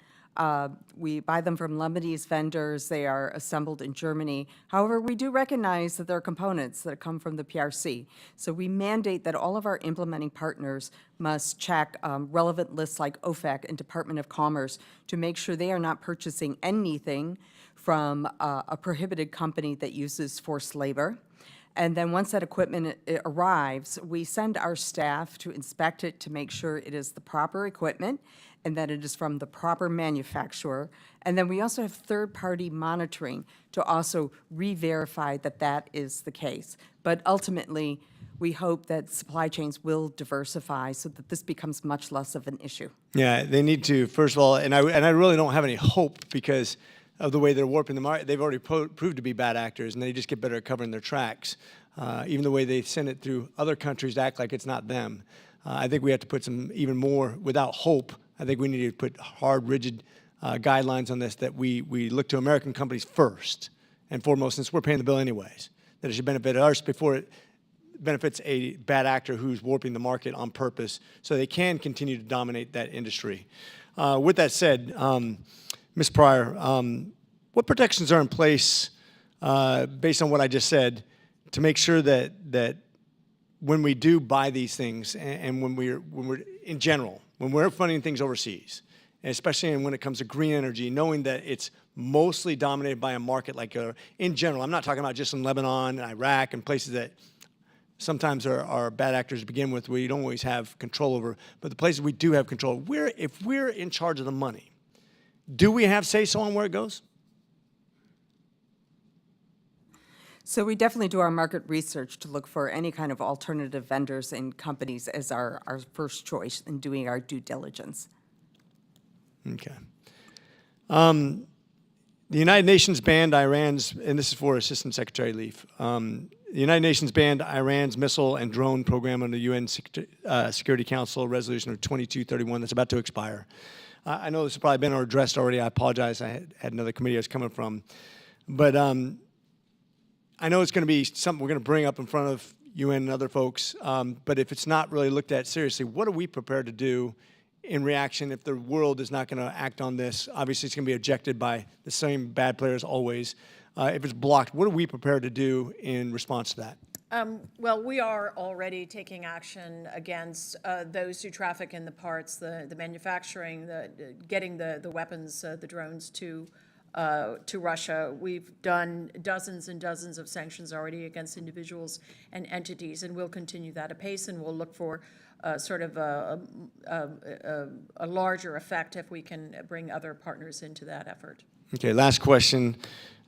We buy them from Lebanese vendors. They are assembled in Germany. However, we do recognize that there are components that come from the PRC. So we mandate that all of our implementing partners must check relevant lists like OFAC and Department of Commerce to make sure they are not purchasing anything from a prohibited company that uses forced labor. And then once that equipment arrives, we send our staff to inspect it to make sure it is the proper equipment and that it is from the proper manufacturer. And then we also have third-party monitoring to also re-verify that that is the case. But ultimately, we hope that supply chains will diversify so that this becomes much less of an issue. Yeah, they need to, first of all, and I really don't have any hope because of the way they're warping the market. They've already proved to be bad actors, and they just get better at covering their tracks. Even the way they send it through other countries to act like it's not them. I think we have to put some even more, without hope, I think we need to put hard, rigid guidelines on this, that we look to American companies first and foremost, since we're paying the bill anyways, that it should benefit us benefits a bad actor who's warping the market on purpose so they can continue to dominate that industry. With that said, Ms. Pryor, what protections are in place based on what I just said to make sure that when we do buy these things and when we're in general, when we're funding things overseas, and especially when it comes to green energy, knowing that it's mostly dominated by a market like in general, I'm not talking about just in Lebanon and Iraq and places that sometimes are bad actors to begin with, where you don't always have control over, but the places we do have control, if we're in charge of the money, do we have say-so on where it goes? So we definitely do our market research to look for any kind of alternative vendors and companies as our first choice in doing our due diligence. Okay. The United Nations banned Iran's, and this is for Assistant Secretary Leaf, the United Nations banned Iran's missile and drone program under the UN Security Council Resolution of 2231 that's about to expire. I know this has probably been addressed already. I apologize. I had another committee I was coming from. But I know it's going to be something we're going to bring up in front of UN and other folks. But if it's not really looked at seriously, what are we prepared to do in reaction if the world is not going to act on this? Obviously, it's going to be objected by the same bad players always. If it's blocked, what are we prepared to do in response to that? Well, we are already taking action against those who traffic in the parts, the manufacturing, getting the weapons, the drones to Russia. We've done dozens and dozens of sanctions already against individuals and entities, and we'll continue that apace, and we'll look for sort of a larger effect if we can bring other partners into that effort. Okay, last question.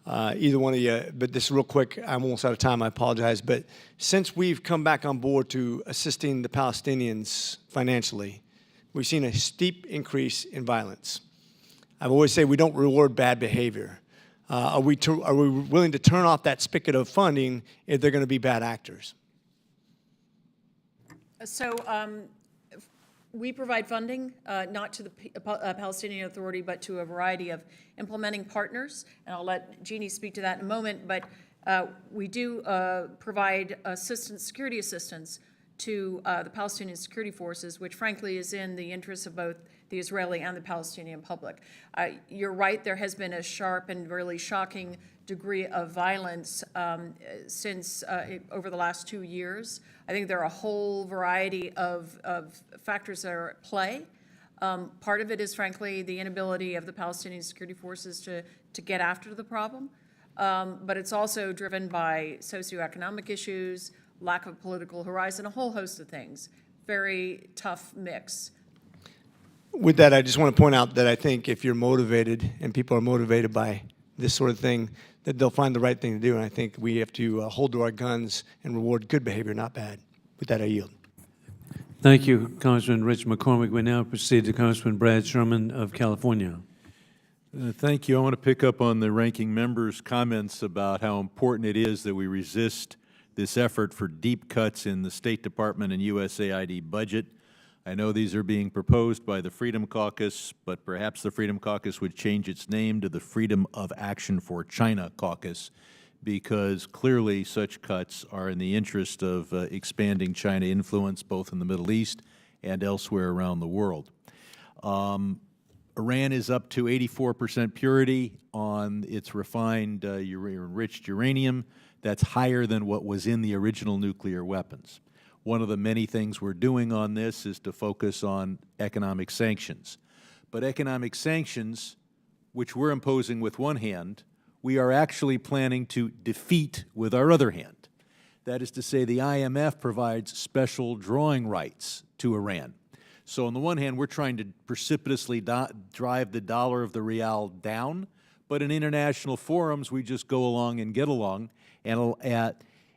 Either one of you, but this is real quick. I'm almost out of time. I apologize. But since we've come back on board to assisting the Palestinians financially, we've seen a steep increase in violence. I've always said we don't reward bad behavior. Are we willing to turn off that spigot of funding if they're going to be bad actors? So we provide funding, not to the Palestinian Authority, but to a variety of implementing partners, and I'll let Jeannie speak to that in a moment, but we do provide security assistance to the Palestinian security forces, which frankly is in the interest of both the Israeli and the Palestinian public. You're right, there has been a sharp and really shocking degree of violence since over the last 2 years. I think there are a whole variety of factors that are at play. Part of it is, frankly, the inability of the Palestinian security forces to get after the problem. But it's also driven by socioeconomic issues, lack of political horizon, a whole host of things. Very tough mix. With that, I just want to point out that I think if you're motivated and people are motivated by this sort of thing, that they'll find the right thing to do. And I think we have to hold to our guns and reward good behavior, not bad. With that, I yield. Thank you, Congressman Rich McCormick. We now proceed to Congressman Brad Sherman of California. Thank you. I want to pick up on the ranking member's comments about how important it is that we resist this effort for deep cuts in the State Department and USAID budget. I know these are being proposed by the Freedom Caucus, but perhaps the Freedom Caucus would change its name to the Freedom of Action for China Caucus, because clearly such cuts are in the interest of expanding China influence both in the Middle East and elsewhere around the world. Iran is up to 84% purity on its refined enriched uranium. That's higher than what was in the original nuclear weapons. One of the many things we're doing on this is to focus on economic sanctions. But economic sanctions, which we're imposing with one hand, we are actually planning to defeat with our other hand. That is to say, the IMF provides special drawing rights to Iran. So on the one hand, we're trying to precipitously drive the dollar of the real down, but in international forums, we just go along and get along.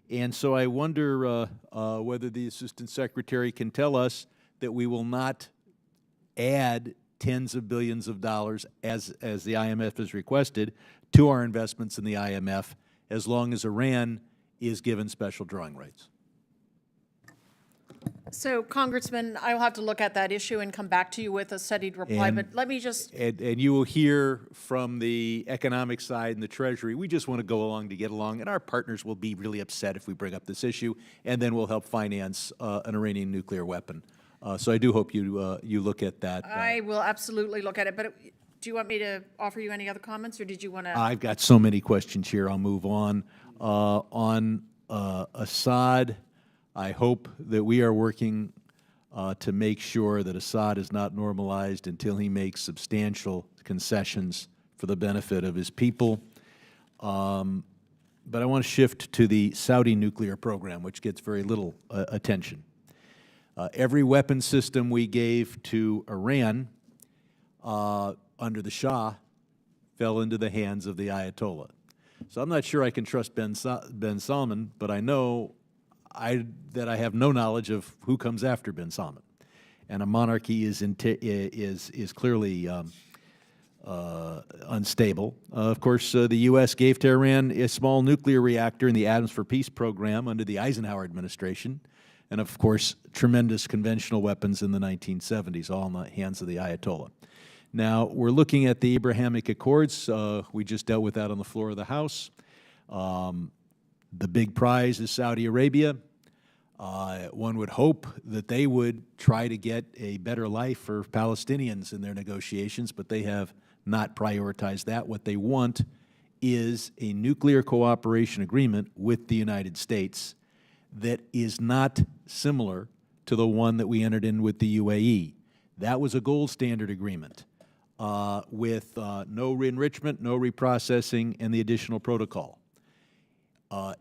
And so I wonder whether the Assistant Secretary can tell us that we will not add tens of billions of dollars, as the IMF has requested, to our investments in the IMF, as long as Iran is given special drawing rights. So Congressman, I'll have to look at that issue and come back to you with a studied reply, And- but let me just, And you will hear from the economic side and the Treasury, we just want to go along to get along, and our partners will be really upset if we bring up this issue, and then we'll help finance an Iranian nuclear weapon. So I do hope you look at that. I will absolutely look at it, but do you want me to offer you any other comments, or did you want to? I've got so many questions here, I'll move on. On Assad, I hope that we are working to make sure that Assad is not normalized until he makes substantial concessions for the benefit of his people. But I want to shift to the Saudi nuclear program, which gets very little attention. Every weapon system we gave to Iran under the Shah fell into the hands of the Ayatollah. So I'm not sure I can trust Ben Salman, but I know that I have no knowledge of who comes after Ben Salman. And a monarchy is clearly unstable. Of course, the U.S. gave to Iran a small nuclear reactor in the Atoms for Peace program under the Eisenhower administration, and of course, tremendous conventional weapons in the 1970s, all in the hands of the Ayatollah. Now, we're looking at the Abrahamic Accords. We just dealt with that on the floor of the House. The big prize is Saudi Arabia. One would hope that they would try to get a better life for Palestinians in their negotiations, but they have not prioritized that. What they want is a nuclear cooperation agreement with the United States that is not similar to the one that we entered in with the UAE. That was a gold standard agreement with no enrichment, no reprocessing, and the additional protocol.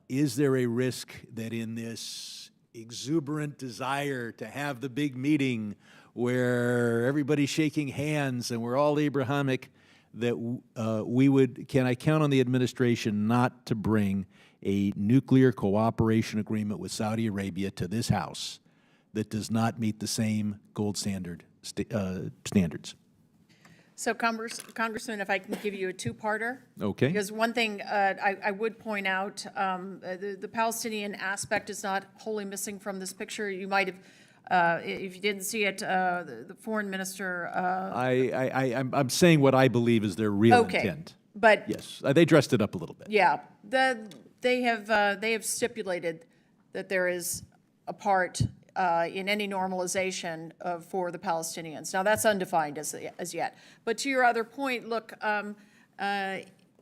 Is there a risk that in this exuberant desire to have the big meeting where everybody's shaking hands and we're all Abrahamic, that can I count on the administration not to bring a nuclear cooperation agreement with Saudi Arabia to this House that does not meet the same gold standard standards? So Congressman, if I can give you a two-parter? Okay. Because one thing I would point out, the Palestinian aspect is not wholly missing from this picture. You might have, if you didn't see it, the foreign minister. I'm saying what I believe is their real intent. But yes, they dressed it up a little bit. yeah, they have stipulated that there is a part in any normalization for the Palestinians. Now, that's undefined as yet. But to your other point, look,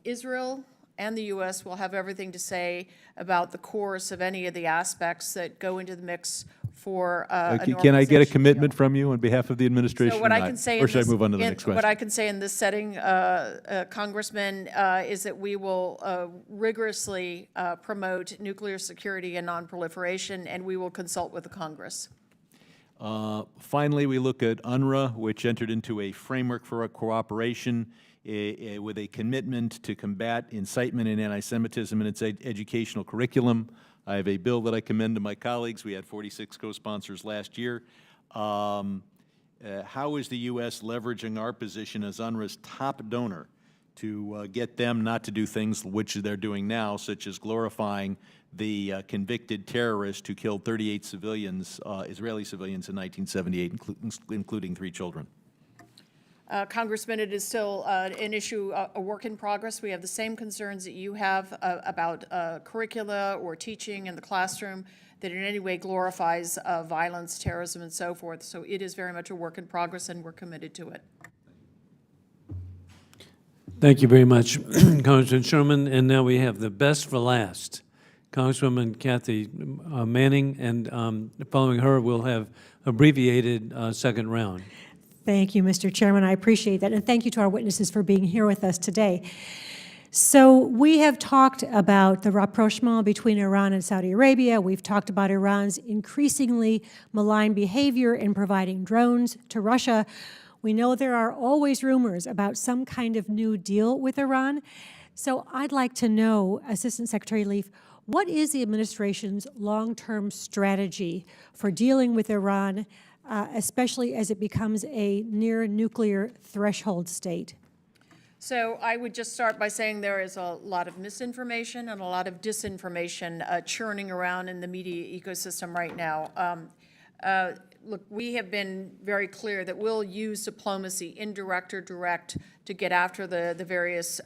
Israel and the U.S. will have everything to say about the course of any of the aspects that go into the mix for a normalization. Can I get a commitment from you on behalf of the administration? So what I can say or should I move on to the next question? What I can say in this setting, Congressman, is that we will rigorously promote nuclear security and nonproliferation, and we will consult with the Congress. Finally, we look at UNRWA, which entered into a framework for a cooperation with a commitment to combat incitement and anti-Semitism in its educational curriculum. I have a bill that I commend to my colleagues. We had 46 co-sponsors last year. How is the U.S. leveraging our position as UNRWA's top donor to get them not to do things which they're doing now, such as glorifying the convicted terrorist who killed 38 civilians, Israeli civilians in 1978, including 3 children? Congressman, it is still an issue, a work in progress. We have the same concerns that you have about curricula or teaching in the classroom that in any way glorifies violence, terrorism, and so forth. So it is very much a work in progress, and we're committed to it. Thank you very much, Congressman Sherman. And now we have the best for last, Congresswoman Kathy Manning, and following her, we'll have abbreviated second round. Thank you, Mr. Chairman. I appreciate that. And thank you to our witnesses for being here with us today. So we have talked about the rapprochement between Iran and Saudi Arabia. We've talked about Iran's increasingly malign behavior in providing drones to Russia. We know there are always rumors about some kind of new deal with Iran. So I'd like to know, Assistant Secretary Leaf, what is the administration's long-term strategy for dealing with Iran, especially as it becomes a near-nuclear threshold state? So I would just start by saying there is a lot of misinformation and a lot of disinformation churning around in the media ecosystem right now. Look, we have been very clear that we'll use diplomacy, indirect or direct, to get after the various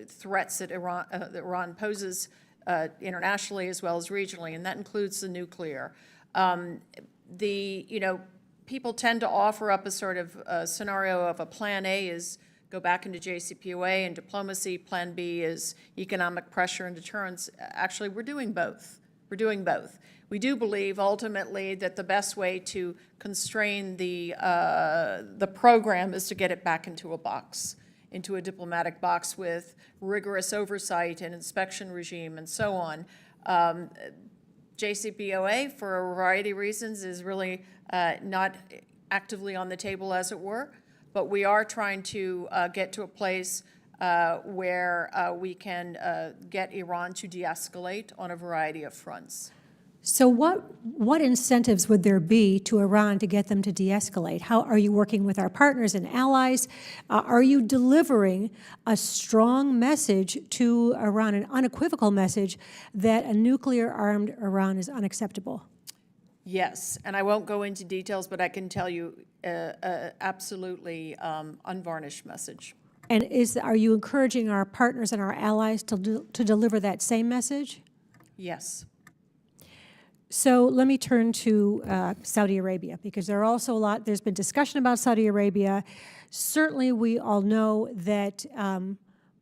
threats that Iran poses internationally as well as regionally, and that includes the nuclear. People tend to offer up a sort of scenario of a plan A is go back into JCPOA and diplomacy, plan B is economic pressure and deterrence. Actually, we're doing both. We're doing both. We do believe ultimately that the best way to constrain the program is to get it back into a box, into a diplomatic box with rigorous oversight and inspection regime and so on. JCPOA, for a variety of reasons, is really not actively on the table, as it were, but we are trying to get to a place where we can get Iran to de-escalate on a variety of fronts. So what incentives would there be to Iran to get them to de-escalate? How are you working with our partners and allies? Are you delivering a strong message to Iran, an unequivocal message that a nuclear-armed Iran is unacceptable? Yes, and I won't go into details, but I can tell you absolutely unvarnished message. And are you encouraging our partners and our allies to deliver that same message? Yes. So let me turn to Saudi Arabia, because there's been discussion about Saudi Arabia. Certainly, we all know that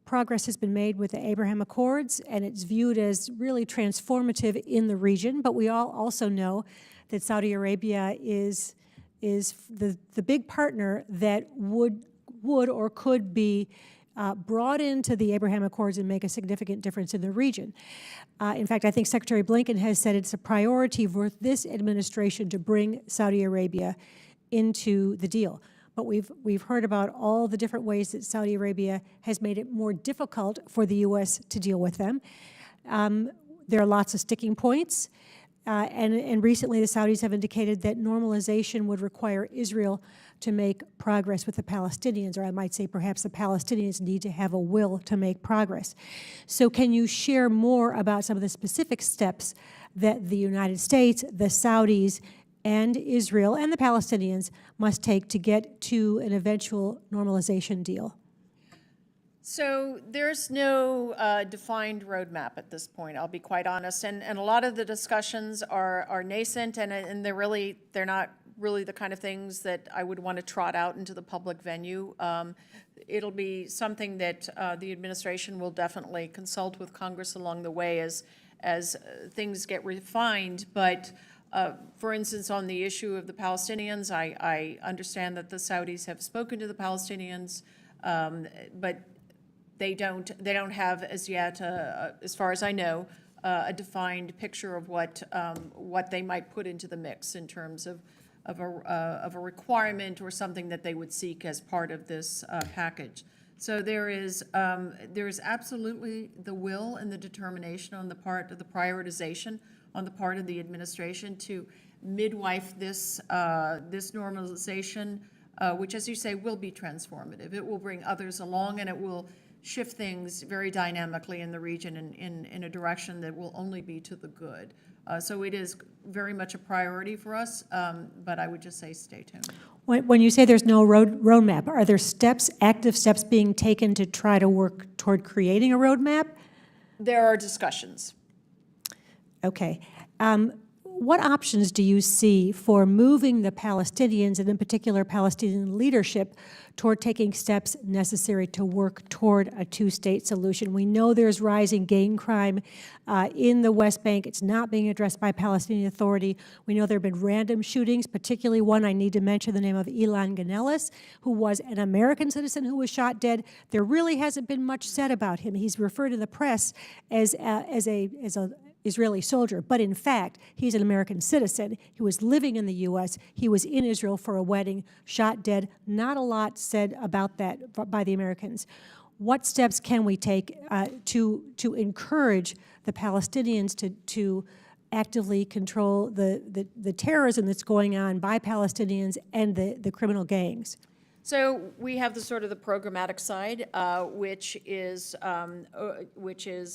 progress has been made with the Abraham Accords, and it's viewed as really transformative in the region. But we all also know that Saudi Arabia is the big partner that would or could be brought into the Abraham Accords and make a significant difference in the region. In fact, I think Secretary Blinken has said it's a priority for this administration to bring Saudi Arabia into the deal. But we've heard about all the different ways that Saudi Arabia has made it more difficult for the U.S. to deal with them. There are lots of sticking points. And recently the Saudis have indicated that normalization would require Israel to make progress with the Palestinians, or I might say perhaps the Palestinians need to have a will to make progress. So can you share more about some of the specific steps that the United States, the Saudis, and Israel and the Palestinians must take to get to an eventual normalization deal? So there's no defined roadmap at this point, I'll be quite honest. And a lot of the discussions are nascent, and they're not really the kind of things that I would want to trot out into the public venue. It'll be something that the administration will definitely consult with Congress along the way as things get refined. But for instance, on the issue of the Palestinians, I understand that the Saudis have spoken to the Palestinians, but they don't have as yet, as far as I know, a defined picture of what they might put into the mix in terms of a requirement or something that they would seek as part of this package. So there is absolutely the will and the determination on the part of the prioritization on the part of the administration to midwife this normalization, which, as you say, will be transformative. It will bring others along, and it will shift things very dynamically in the region in a direction that will only be to the good. So it is very much a priority for us, but I would just say stay tuned. When you say there's no roadmap, are there active steps being taken to try to work toward creating a roadmap? There are discussions. Okay. What options do you see for moving the Palestinians, and in particular Palestinian leadership, toward taking steps necessary to work toward a two-state solution? We know there's rising gang crime in the West Bank. It's not being addressed by Palestinian Authority. We know there have been random shootings, particularly one I need to mention, the name of Ilan Ganeles, who was an American citizen who was shot dead. There really hasn't been much said about him. He's referred in the press as a Israeli soldier, but in fact, he's an American citizen. He was living in the U.S. He was in Israel for a wedding, shot dead. Not a lot said about that by the Americans. What steps can we take to encourage the Palestinians to actively control the terrorism that's going on by Palestinians and the criminal gangs? So we have the sort of the programmatic side, which is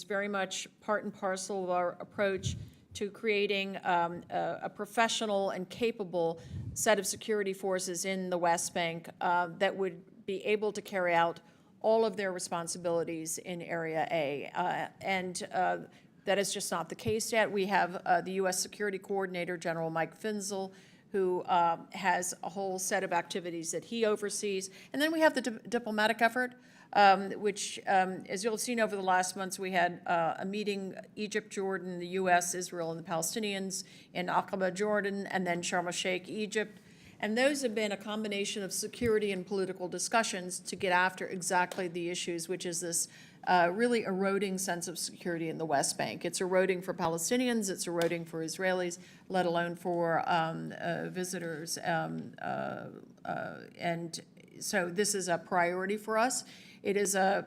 very much part and parcel of our approach to creating a professional and capable set of security forces in the West Bank that would be able to carry out all of their responsibilities in Area A. That is just not the case yet. We have the U.S. Security Coordinator, General Mike Finzel, who has a whole set of activities that he oversees. And then we have the diplomatic effort, which, as you'll have seen over the last months, we had a meeting, Egypt, Jordan, the U.S., Israel, and the Palestinians in Aqaba, Jordan, and then Sharm el-Sheikh, Egypt. And those have been a combination of security and political discussions to get after exactly the issues, which is this really eroding sense of security in the West Bank. It's eroding for Palestinians, it's eroding for Israelis, let alone for visitors. And so this is a priority for us. It is a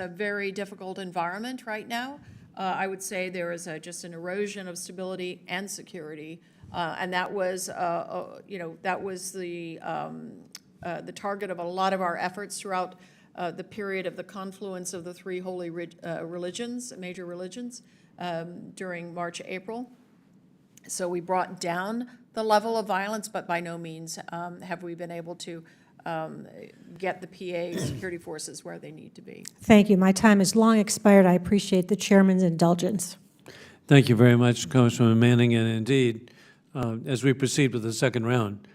very difficult environment right now. I would say there is just an erosion of stability and security. And that was, that was the target of a lot of our efforts throughout the period of the confluence of the three holy religions, major religions, during March, April. So we brought down the level of violence, but by no means have we been able to get the PA security forces where they need to be. Thank you. My time is long expired. I appreciate the chairman's indulgence. Thank you very much, Congresswoman Manning, and indeed, as we proceed with the second round,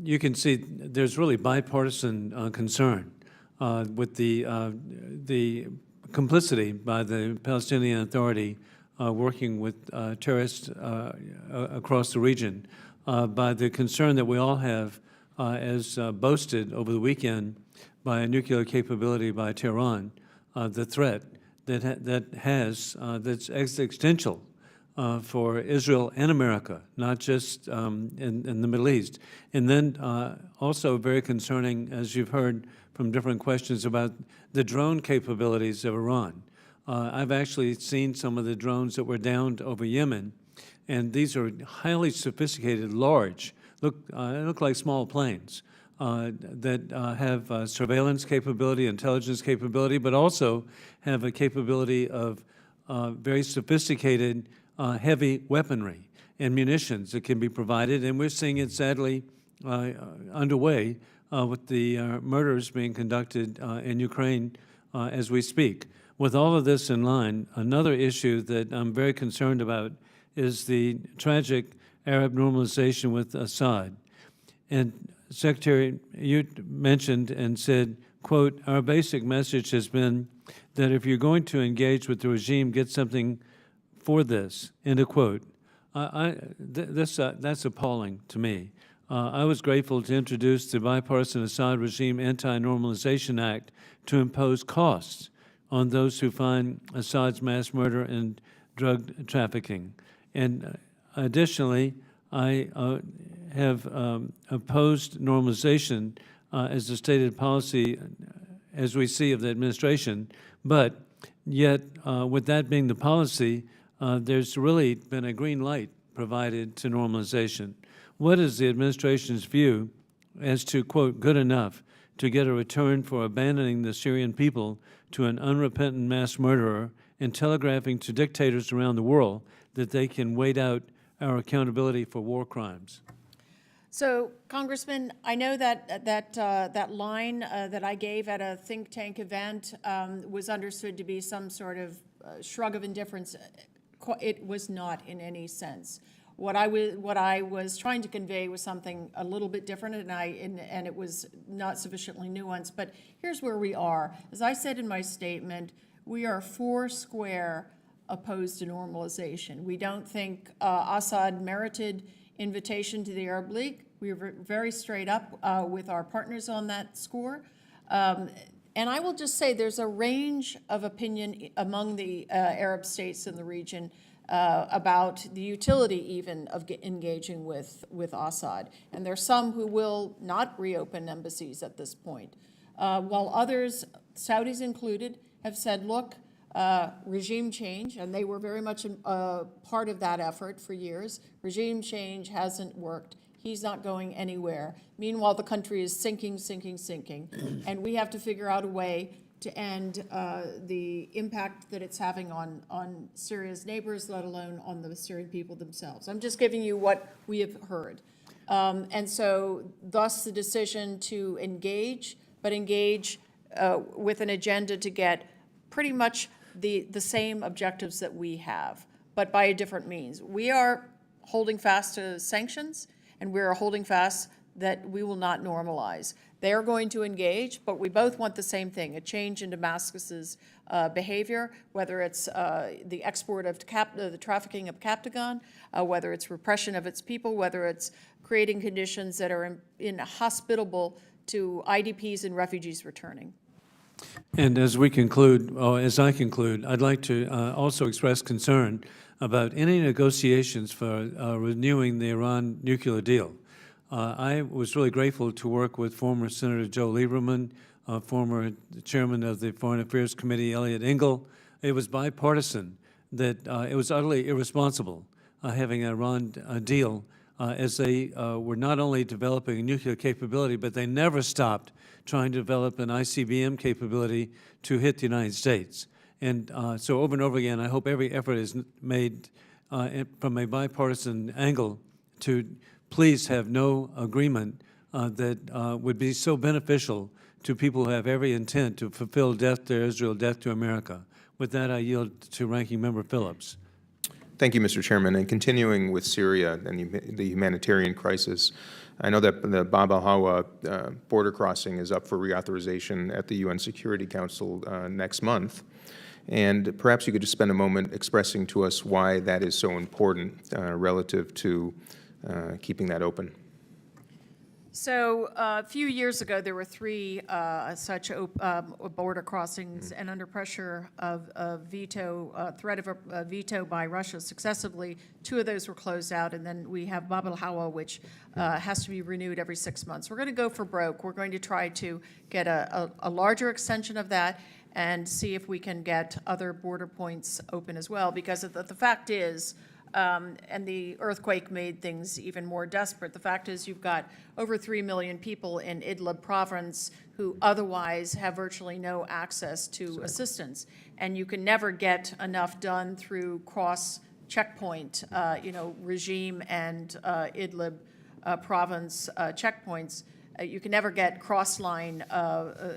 you can see there's really bipartisan concern with the complicity by the Palestinian Authority working with terrorists across the region, by the concern that we all have as boasted over the weekend by a nuclear capability by Tehran, the threat that's existential for Israel and America, not just in the Middle East. And then also very concerning, as you've heard from different questions, about the drone capabilities of Iran. I've actually seen some of the drones that were downed over Yemen, and these are highly sophisticated, large, look like small planes that have surveillance capability, intelligence capability, but also have a capability of very sophisticated heavy weaponry and munitions that can be provided, and we're seeing it sadly underway with the murders being conducted in Ukraine as we speak. With all of this in line, another issue that I'm very concerned about is the tragic Arab normalization with Assad. And Secretary, you mentioned and said, quote, "Our basic message has been that if you're going to engage with the regime, get something for this," end of quote. That's appalling to me. I was grateful to introduce the bipartisan Assad regime Anti-Normalization Act to impose costs on those who find Assad's mass murder and drug trafficking. And additionally, I have opposed normalization as a stated policy, as we see, of the administration, but yet with that being the policy, there's really been a green light provided to normalization. What is the administration's view as to, quote, good enough to get a return for abandoning the Syrian people to an unrepentant mass murderer and telegraphing to dictators around the world that they can wait out our accountability for war crimes? So, Congressman, I know that that line that I gave at a think tank event was understood to be some sort of shrug of indifference. It was not in any sense. What I was trying to convey was something a little bit different, and it was not sufficiently nuanced. But here's where we are. As I said in my statement, we are foursquare opposed to normalization. We don't think Assad merited invitation to the Arab League. We were very straight up with our partners on that score. And I will just say there's a range of opinion among the Arab states in the region about the utility even of engaging with Assad. And there are some who will not reopen embassies at this point, while others, Saudis included, have said, look, regime change, and they were very much part of that effort for years. Regime change hasn't worked. He's not going anywhere. Meanwhile, the country is sinking, sinking, sinking. And we have to figure out a way to end the impact that it's having on Syria's neighbors, let alone on the Syrian people themselves. I'm just giving you what we have heard. And so thus the decision to engage, but engage with an agenda to get pretty much the same objectives that we have, but by a different means. We are holding fast to sanctions, and we are holding fast that we will not normalize. They are going to engage, but we both want the same thing, a change in Damascus's behavior, whether it's the export of the trafficking of Captagon, whether it's repression of its people, whether it's creating conditions that are inhospitable to IDPs and refugees returning. And as we conclude, or as I conclude, I'd like to also express concern about any negotiations for renewing the Iran nuclear deal. I was really grateful to work with former Senator Joe Lieberman, former chairman of the Foreign Affairs Committee, Elliot Engel. It was bipartisan that it was utterly irresponsible having an Iran deal as they were not only developing a nuclear capability, but they never stopped trying to develop an ICBM capability to hit the United States. And so over and over again, I hope every effort is made from a bipartisan angle to please have no agreement that would be so beneficial to people who have every intent to fulfill death to Israel, death to America. With that, I yield to Ranking Member Phillips. Thank you, Mr. Chairman. And continuing with Syria and the humanitarian crisis, I know that the Bab al-Hawa border crossing is up for reauthorization at the UN Security Council next month. And perhaps you could just spend a moment expressing to us why that is so important relative to keeping that open. So a few years ago, there were three such border crossings, and under pressure of threat of a veto by Russia successively, two of those were closed out, and then we have Bab al-Hawa, which has to be renewed every 6 months. We're going to go for broke. We're going to try to get a larger extension of that and see if we can get other border points open as well, because the fact is, and the earthquake made things even more desperate. The fact is you've got over 3 million people in Idlib province who otherwise have virtually no access to assistance. And you can never get enough done through cross-checkpoint, regime and Idlib province checkpoints. You can never get cross-line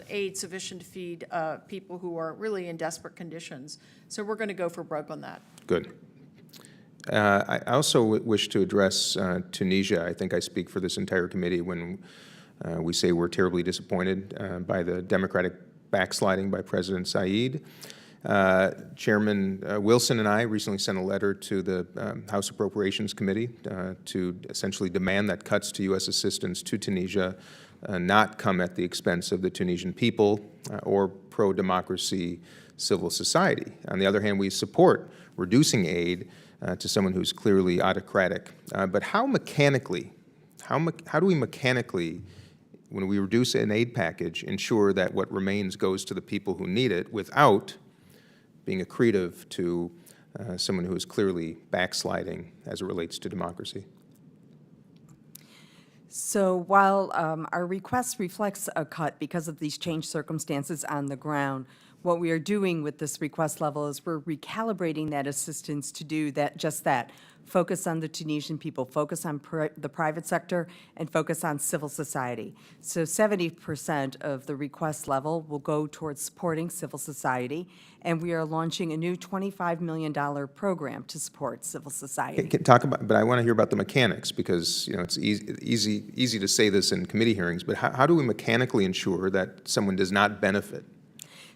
aid sufficient to feed people who are really in desperate conditions. So we're going to go for broke on that. Good. I also wish to address Tunisia. I think I speak for this entire committee when we say we're terribly disappointed by the democratic backsliding by President Said. Chairman Wilson and I recently sent a letter to the House Appropriations Committee to essentially demand that cuts to U.S. assistance to Tunisia not come at the expense of the Tunisian people or pro-democracy civil society. On the other hand, we support reducing aid to someone who's clearly autocratic. But how mechanically, how do we mechanically, when we reduce an aid package, ensure that what remains goes to the people who need it without being accretive to someone who is clearly backsliding as it relates to democracy? So while our request reflects a cut because of these changed circumstances on the ground, what we are doing with this request level is we're recalibrating that assistance to do that, just that, focus on the Tunisian people, focus on the private sector, and focus on civil society. So 70% of the request level will go towards supporting civil society, and we are launching a new $25 million program to support civil society. Talk about, but I want to hear about the mechanics, because it's easy to say this in committee hearings, but how do we mechanically ensure that someone does not benefit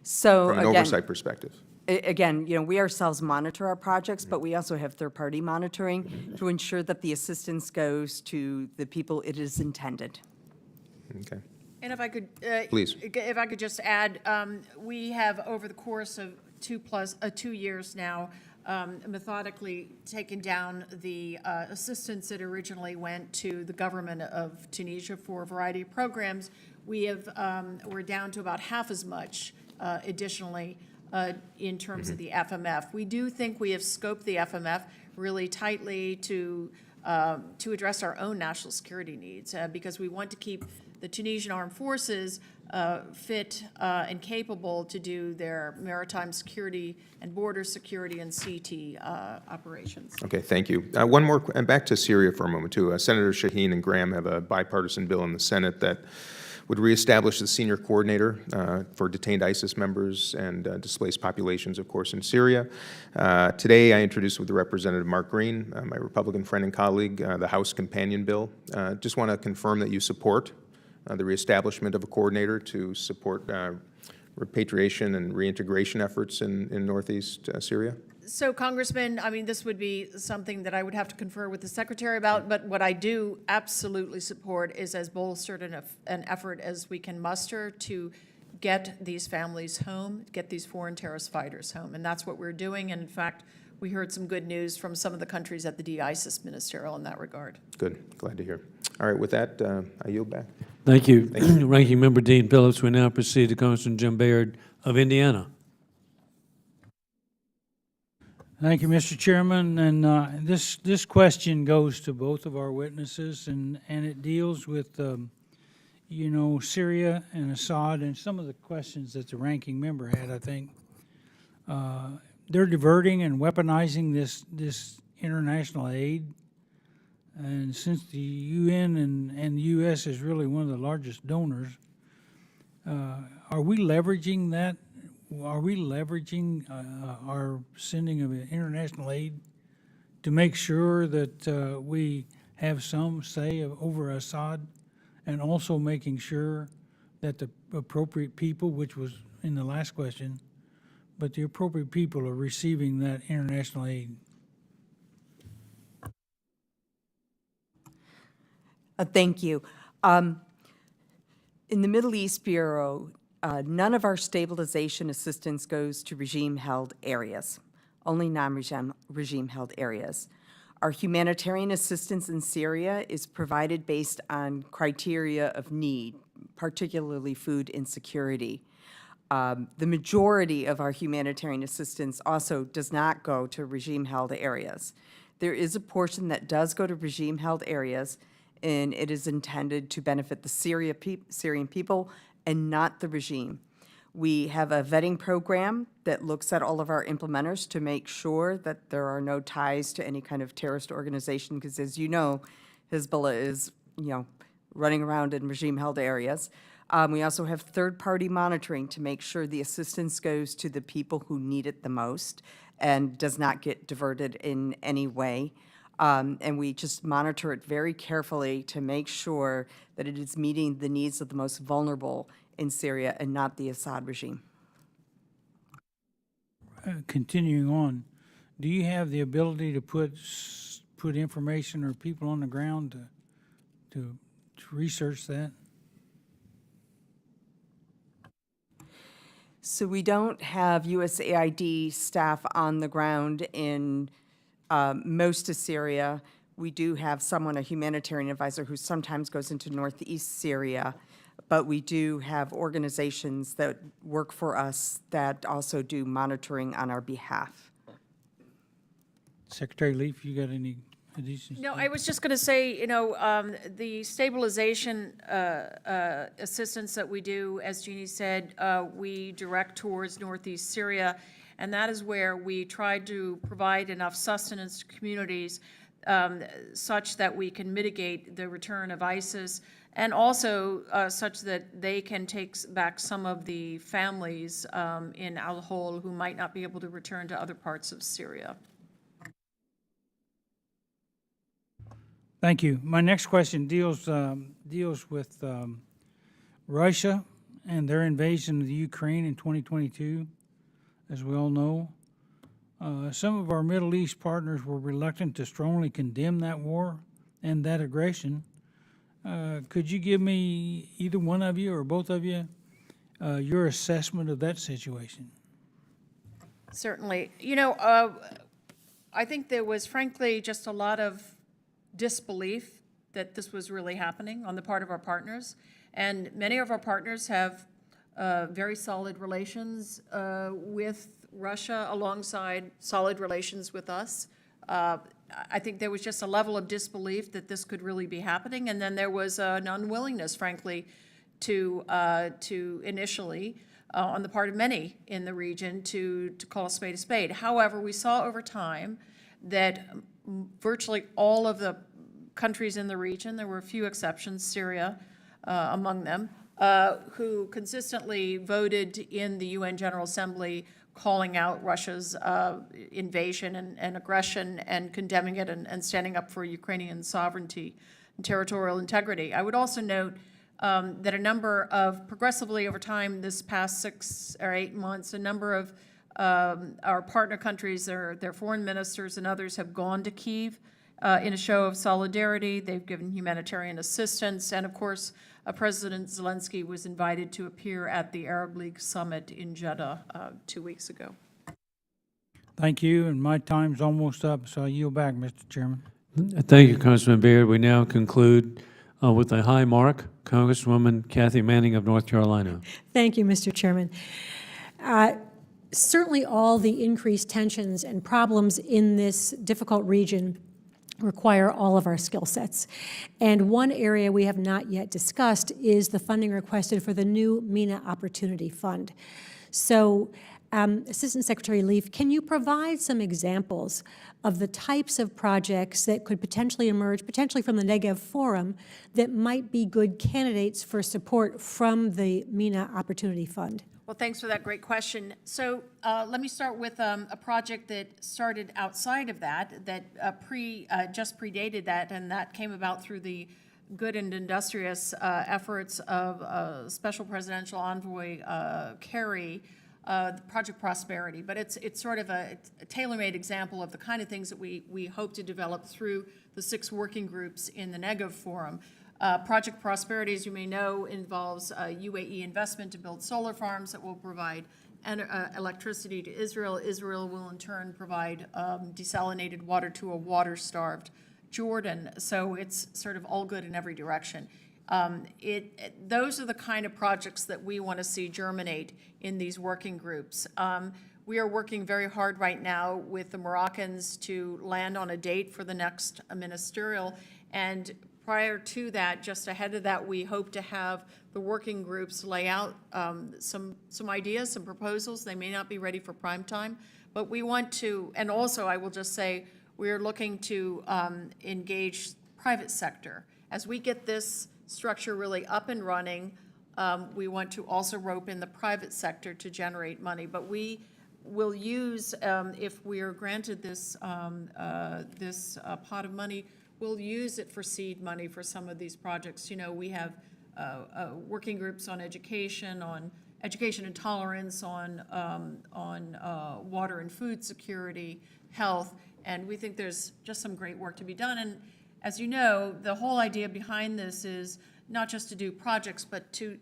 So from an again, oversight perspective? Again, we ourselves monitor our projects, but we also have third-party monitoring to ensure that the assistance goes to the people it is intended. Okay. And if I could, Please. If I could just add, we have over the course of 2 years now methodically taken down the assistance that originally went to the government of Tunisia for a variety of programs. We're down to about half as much additionally in terms of the FMF. We do think we have scoped the FMF really tightly to address our own national security needs because we want to keep the Tunisian armed forces fit and capable to do their maritime security and border security and CT operations. Okay, thank you. One more, and back to Syria for a moment, too. Senator Shaheen and Graham have a bipartisan bill in the Senate that would reestablish the senior coordinator for detained ISIS members and displaced populations, of course, in Syria. Today, I introduced with Representative Mark Green, my Republican friend and colleague, the House companion bill. Just want to confirm that you support the reestablishment of a coordinator to support repatriation and reintegration efforts in northeast Syria? So, Congressman, I mean, this would be something that I would have to confer with the Secretary about, but what I do absolutely support is as bolstered an effort as we can muster to get these families home, get these foreign terrorist fighters home, and that's what we're doing. And in fact, we heard some good news from some of the countries at the de-ISIS ministerial in that regard. Good, glad to hear. All right, with that, I yield back. Thank you. Ranking Member Dean Phillips. We now proceed to Congressman Jim Baird of Indiana. Thank you, Mr. Chairman. And this question goes to both of our witnesses, and it deals with, you know, Syria and Assad, and some of the questions that the ranking member had, I think. They're diverting and weaponizing this international aid. And since the UN and the U.S. is really one of the largest donors, are we leveraging that? Are we leveraging our sending of international aid to make sure that we have some say over Assad, and also making sure that the appropriate people, which was in the last question, but the appropriate people are receiving that international aid? Thank you. In the Middle East Bureau, none of our stabilization assistance goes to regime-held areas, only non-regime-held areas. Our humanitarian assistance in Syria is provided based on criteria of need, particularly food insecurity. The majority of our humanitarian assistance also does not go to regime-held areas. There is a portion that does go to regime-held areas, and it is intended to benefit the Syrian people and not the regime. We have a vetting program that looks at all of our implementers to make sure that there are no ties to any kind of terrorist organization, because as you know, Hezbollah is, you know, running around in regime-held areas. We also have third-party monitoring to make sure the assistance goes to the people who need it the most and does not get diverted in any way. And we just monitor it very carefully to make sure that it is meeting the needs of the most vulnerable in Syria and not the Assad regime. Continuing on, do you have the ability to put information or people on the ground to research that? So we don't have USAID staff on the ground in most of Syria. We do have someone, a humanitarian advisor, who sometimes goes into northeast Syria, but we do have organizations that work for us that also do monitoring on our behalf. Secretary Leaf, you got any additions? No, I was just going to say, you know, the stabilization assistance that we do, as Jeannie said, we direct towards northeast Syria, and that is where we try to provide enough sustenance to communities such that we can mitigate the return of ISIS, and also such that they can take back some of the families in Al-Hol who might not be able to return to other parts of Syria. Thank you. My next question deals with Russia and their invasion of the Ukraine in 2022, as we all know. Some of our Middle East partners were reluctant to strongly condemn that war and that aggression. Could you give me, either one of you or both of you, your assessment of that situation? Certainly. You know, I think there was frankly just a lot of disbelief that this was really happening on the part of our partners. And many of our partners have very solid relations with Russia alongside solid relations with us. I think there was just a level of disbelief that this could really be happening, and then there was an unwillingness, frankly, to initially, on the part of many in the region, to call a spade a spade. However, we saw over time that virtually all of the countries in the region, there were a few exceptions, Syria among them, who consistently voted in the UN General Assembly calling out Russia's invasion and aggression and condemning it and standing up for Ukrainian sovereignty and territorial integrity. I would also note that a number of, progressively over time, this past 6 or 8 months, a number of our partner countries, their foreign ministers and others have gone to Kyiv in a show of solidarity. They've given humanitarian assistance. And of course, President Zelensky was invited to appear at the Arab League summit in Jeddah 2 weeks ago. Thank you, and my time's almost up, so I yield back, Mr. Chairman. Thank you, Congressman Beard. We now conclude with a high mark, Congresswoman Kathy Manning of North Carolina. Thank you, Mr. Chairman. Certainly all the increased tensions and problems in this difficult region require all of our skill sets. And one area we have not yet discussed is the funding requested for the new MENA Opportunity Fund. So, Assistant Secretary Leaf, can you provide some examples of the types of projects that could potentially emerge, potentially from the Negev Forum, that might be good candidates for support from the MENA Opportunity Fund? Well, thanks for that great question. So let me start with a project that started outside of that just predated that, and that came about through the good and industrious efforts of Special Presidential Envoy Kerry, Project Prosperity. But it's sort of a tailor-made example of the kind of things that we hope to develop through the 6 working groups in the Negev Forum. Project Prosperity, as you may know, involves UAE investment to build solar farms that will provide electricity to Israel. Israel will in turn provide desalinated water to a water-starved Jordan. So it's sort of all good in every direction. Those are the kind of projects that we want to see germinate in these working groups. We are working very hard right now with the Moroccans to land on a date for the next ministerial, and prior to that, just ahead of that, we hope to have the working groups lay out some ideas, some proposals. They may not be ready for prime time, but we want to, and also I will just say, we're looking to engage private sector. As we get this structure really up and running, we want to also rope in the private sector to generate money. But we will use, if we are granted this, pot of money, we'll use it for seed money for some of these projects. You know, we have working groups on education and tolerance, on water and food security, health, and we think there's just some great work to be done. And as you know, the whole idea behind this is not just to do projects, but to,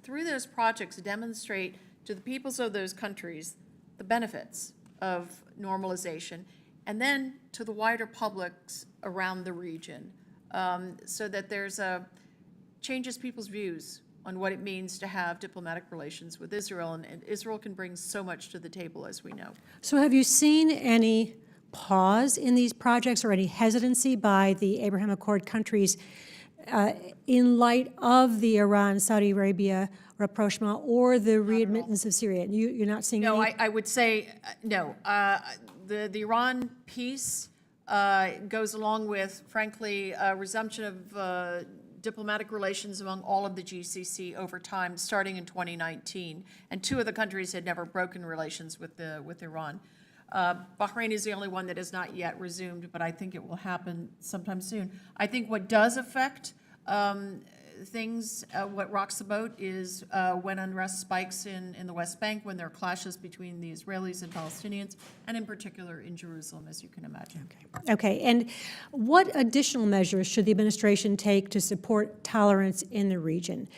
through those projects, demonstrate to the peoples of those countries the benefits of normalization, and then to the wider publics around the region, so that there's changes people's views on what it means to have diplomatic relations with Israel, and Israel can bring so much to the table, as we know. So have you seen any pause in these projects or any hesitancy by the Abraham Accord countries in light of the Iran-Saudi Arabia rapprochement or the readmittance of Syria? You're not seeing No, any? I would say no. The Iran piece goes along with, frankly, resumption of diplomatic relations among all of the GCC over time, starting in 2019. And 2 of the countries had never broken relations with Iran. Bahrain is the only one that has not yet resumed, but I think it will happen sometime soon. I think what does affect things, what rocks the boat is when unrest spikes in the West Bank, when there are clashes between the Israelis and Palestinians, and in particular in Jerusalem, as you can imagine. Okay, and what additional measures should the administration take to support tolerance in the region?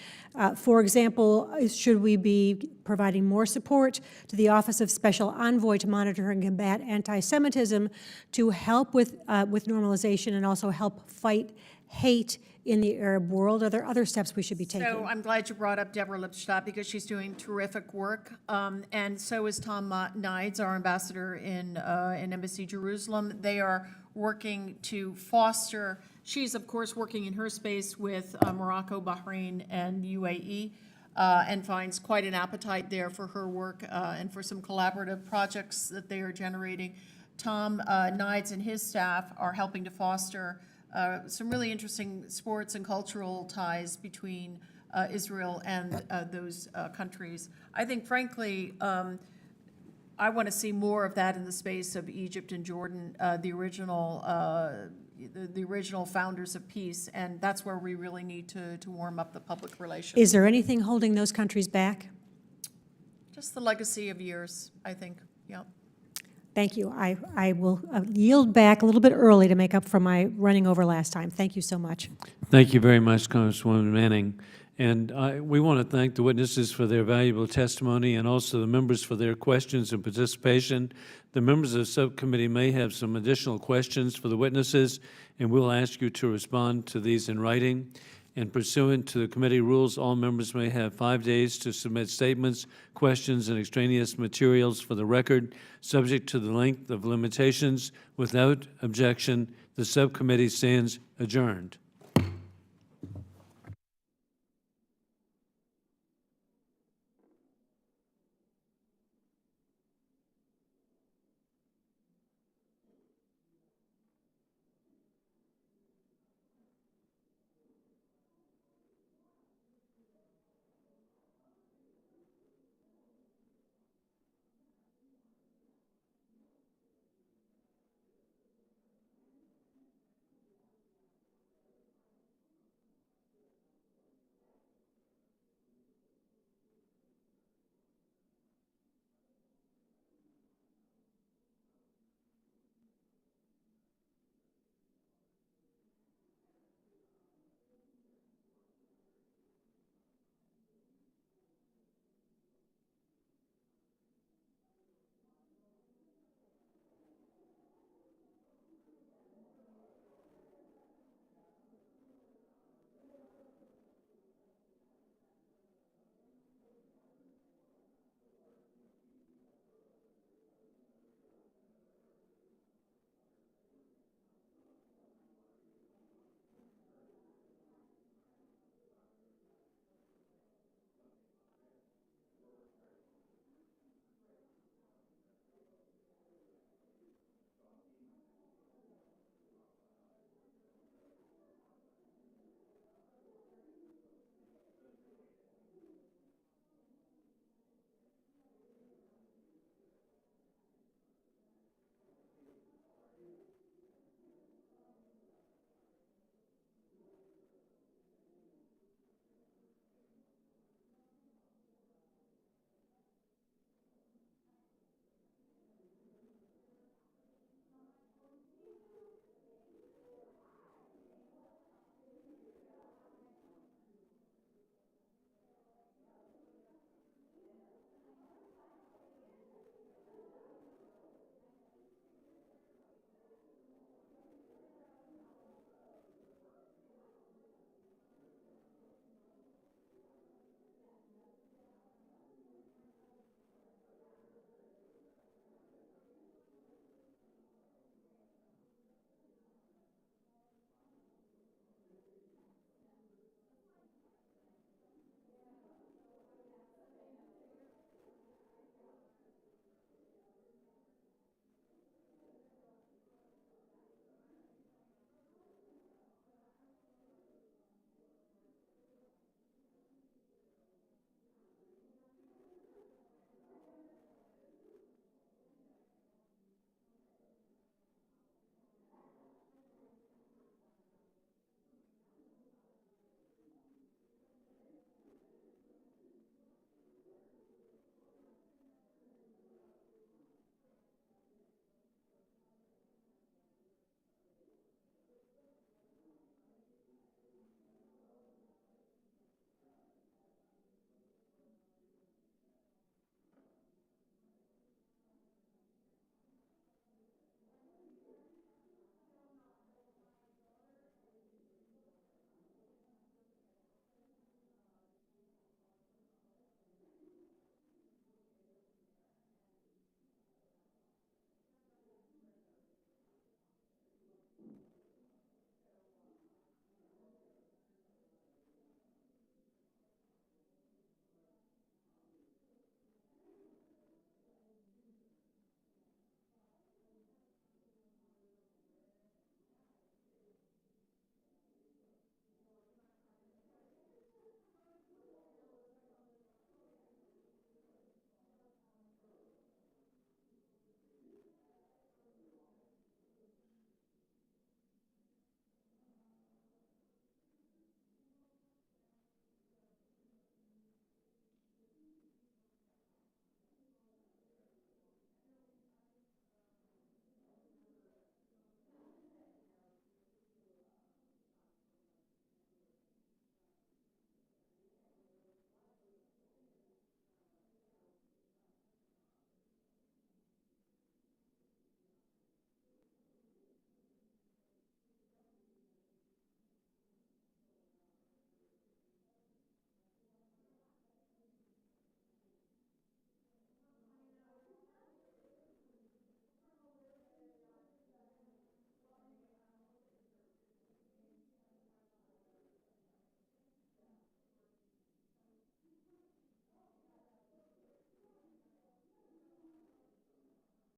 For example, should we be providing more support to the Office of Special Envoy to monitor and combat anti-Semitism to help with normalization and also help fight hate in the Arab world? Are there other steps we should be taking? So I'm glad you brought up Deborah Lipstadt, because she's doing terrific work, and so is Tom Nides, our ambassador in Embassy Jerusalem. They are working to foster, she's of course working in her space with Morocco, Bahrain, and UAE, and finds quite an appetite there for her work and for some collaborative projects that they are generating. Tom Nides and his staff are helping to foster some really interesting sports and cultural ties between Israel and those countries. I think, frankly, I want to see more of that in the space of Egypt and Jordan, the original founders of peace, and that's where we really need to warm up the public relations. Is there anything holding those countries back? Just the legacy of years, I think, yeah. Thank you. I will yield back a little bit early to make up for my running over last time. Thank you so much. Thank you very much, Congresswoman Manning. And we want to thank the witnesses for their valuable testimony and also the members for their questions and participation. The members of the subcommittee may have some additional questions for the witnesses, and we'll ask you to respond to these in writing. And pursuant to the committee rules, all members may have 5 days to submit statements, questions, and extraneous materials for the record, subject to the length of limitations. Without objection, the subcommittee stands adjourned.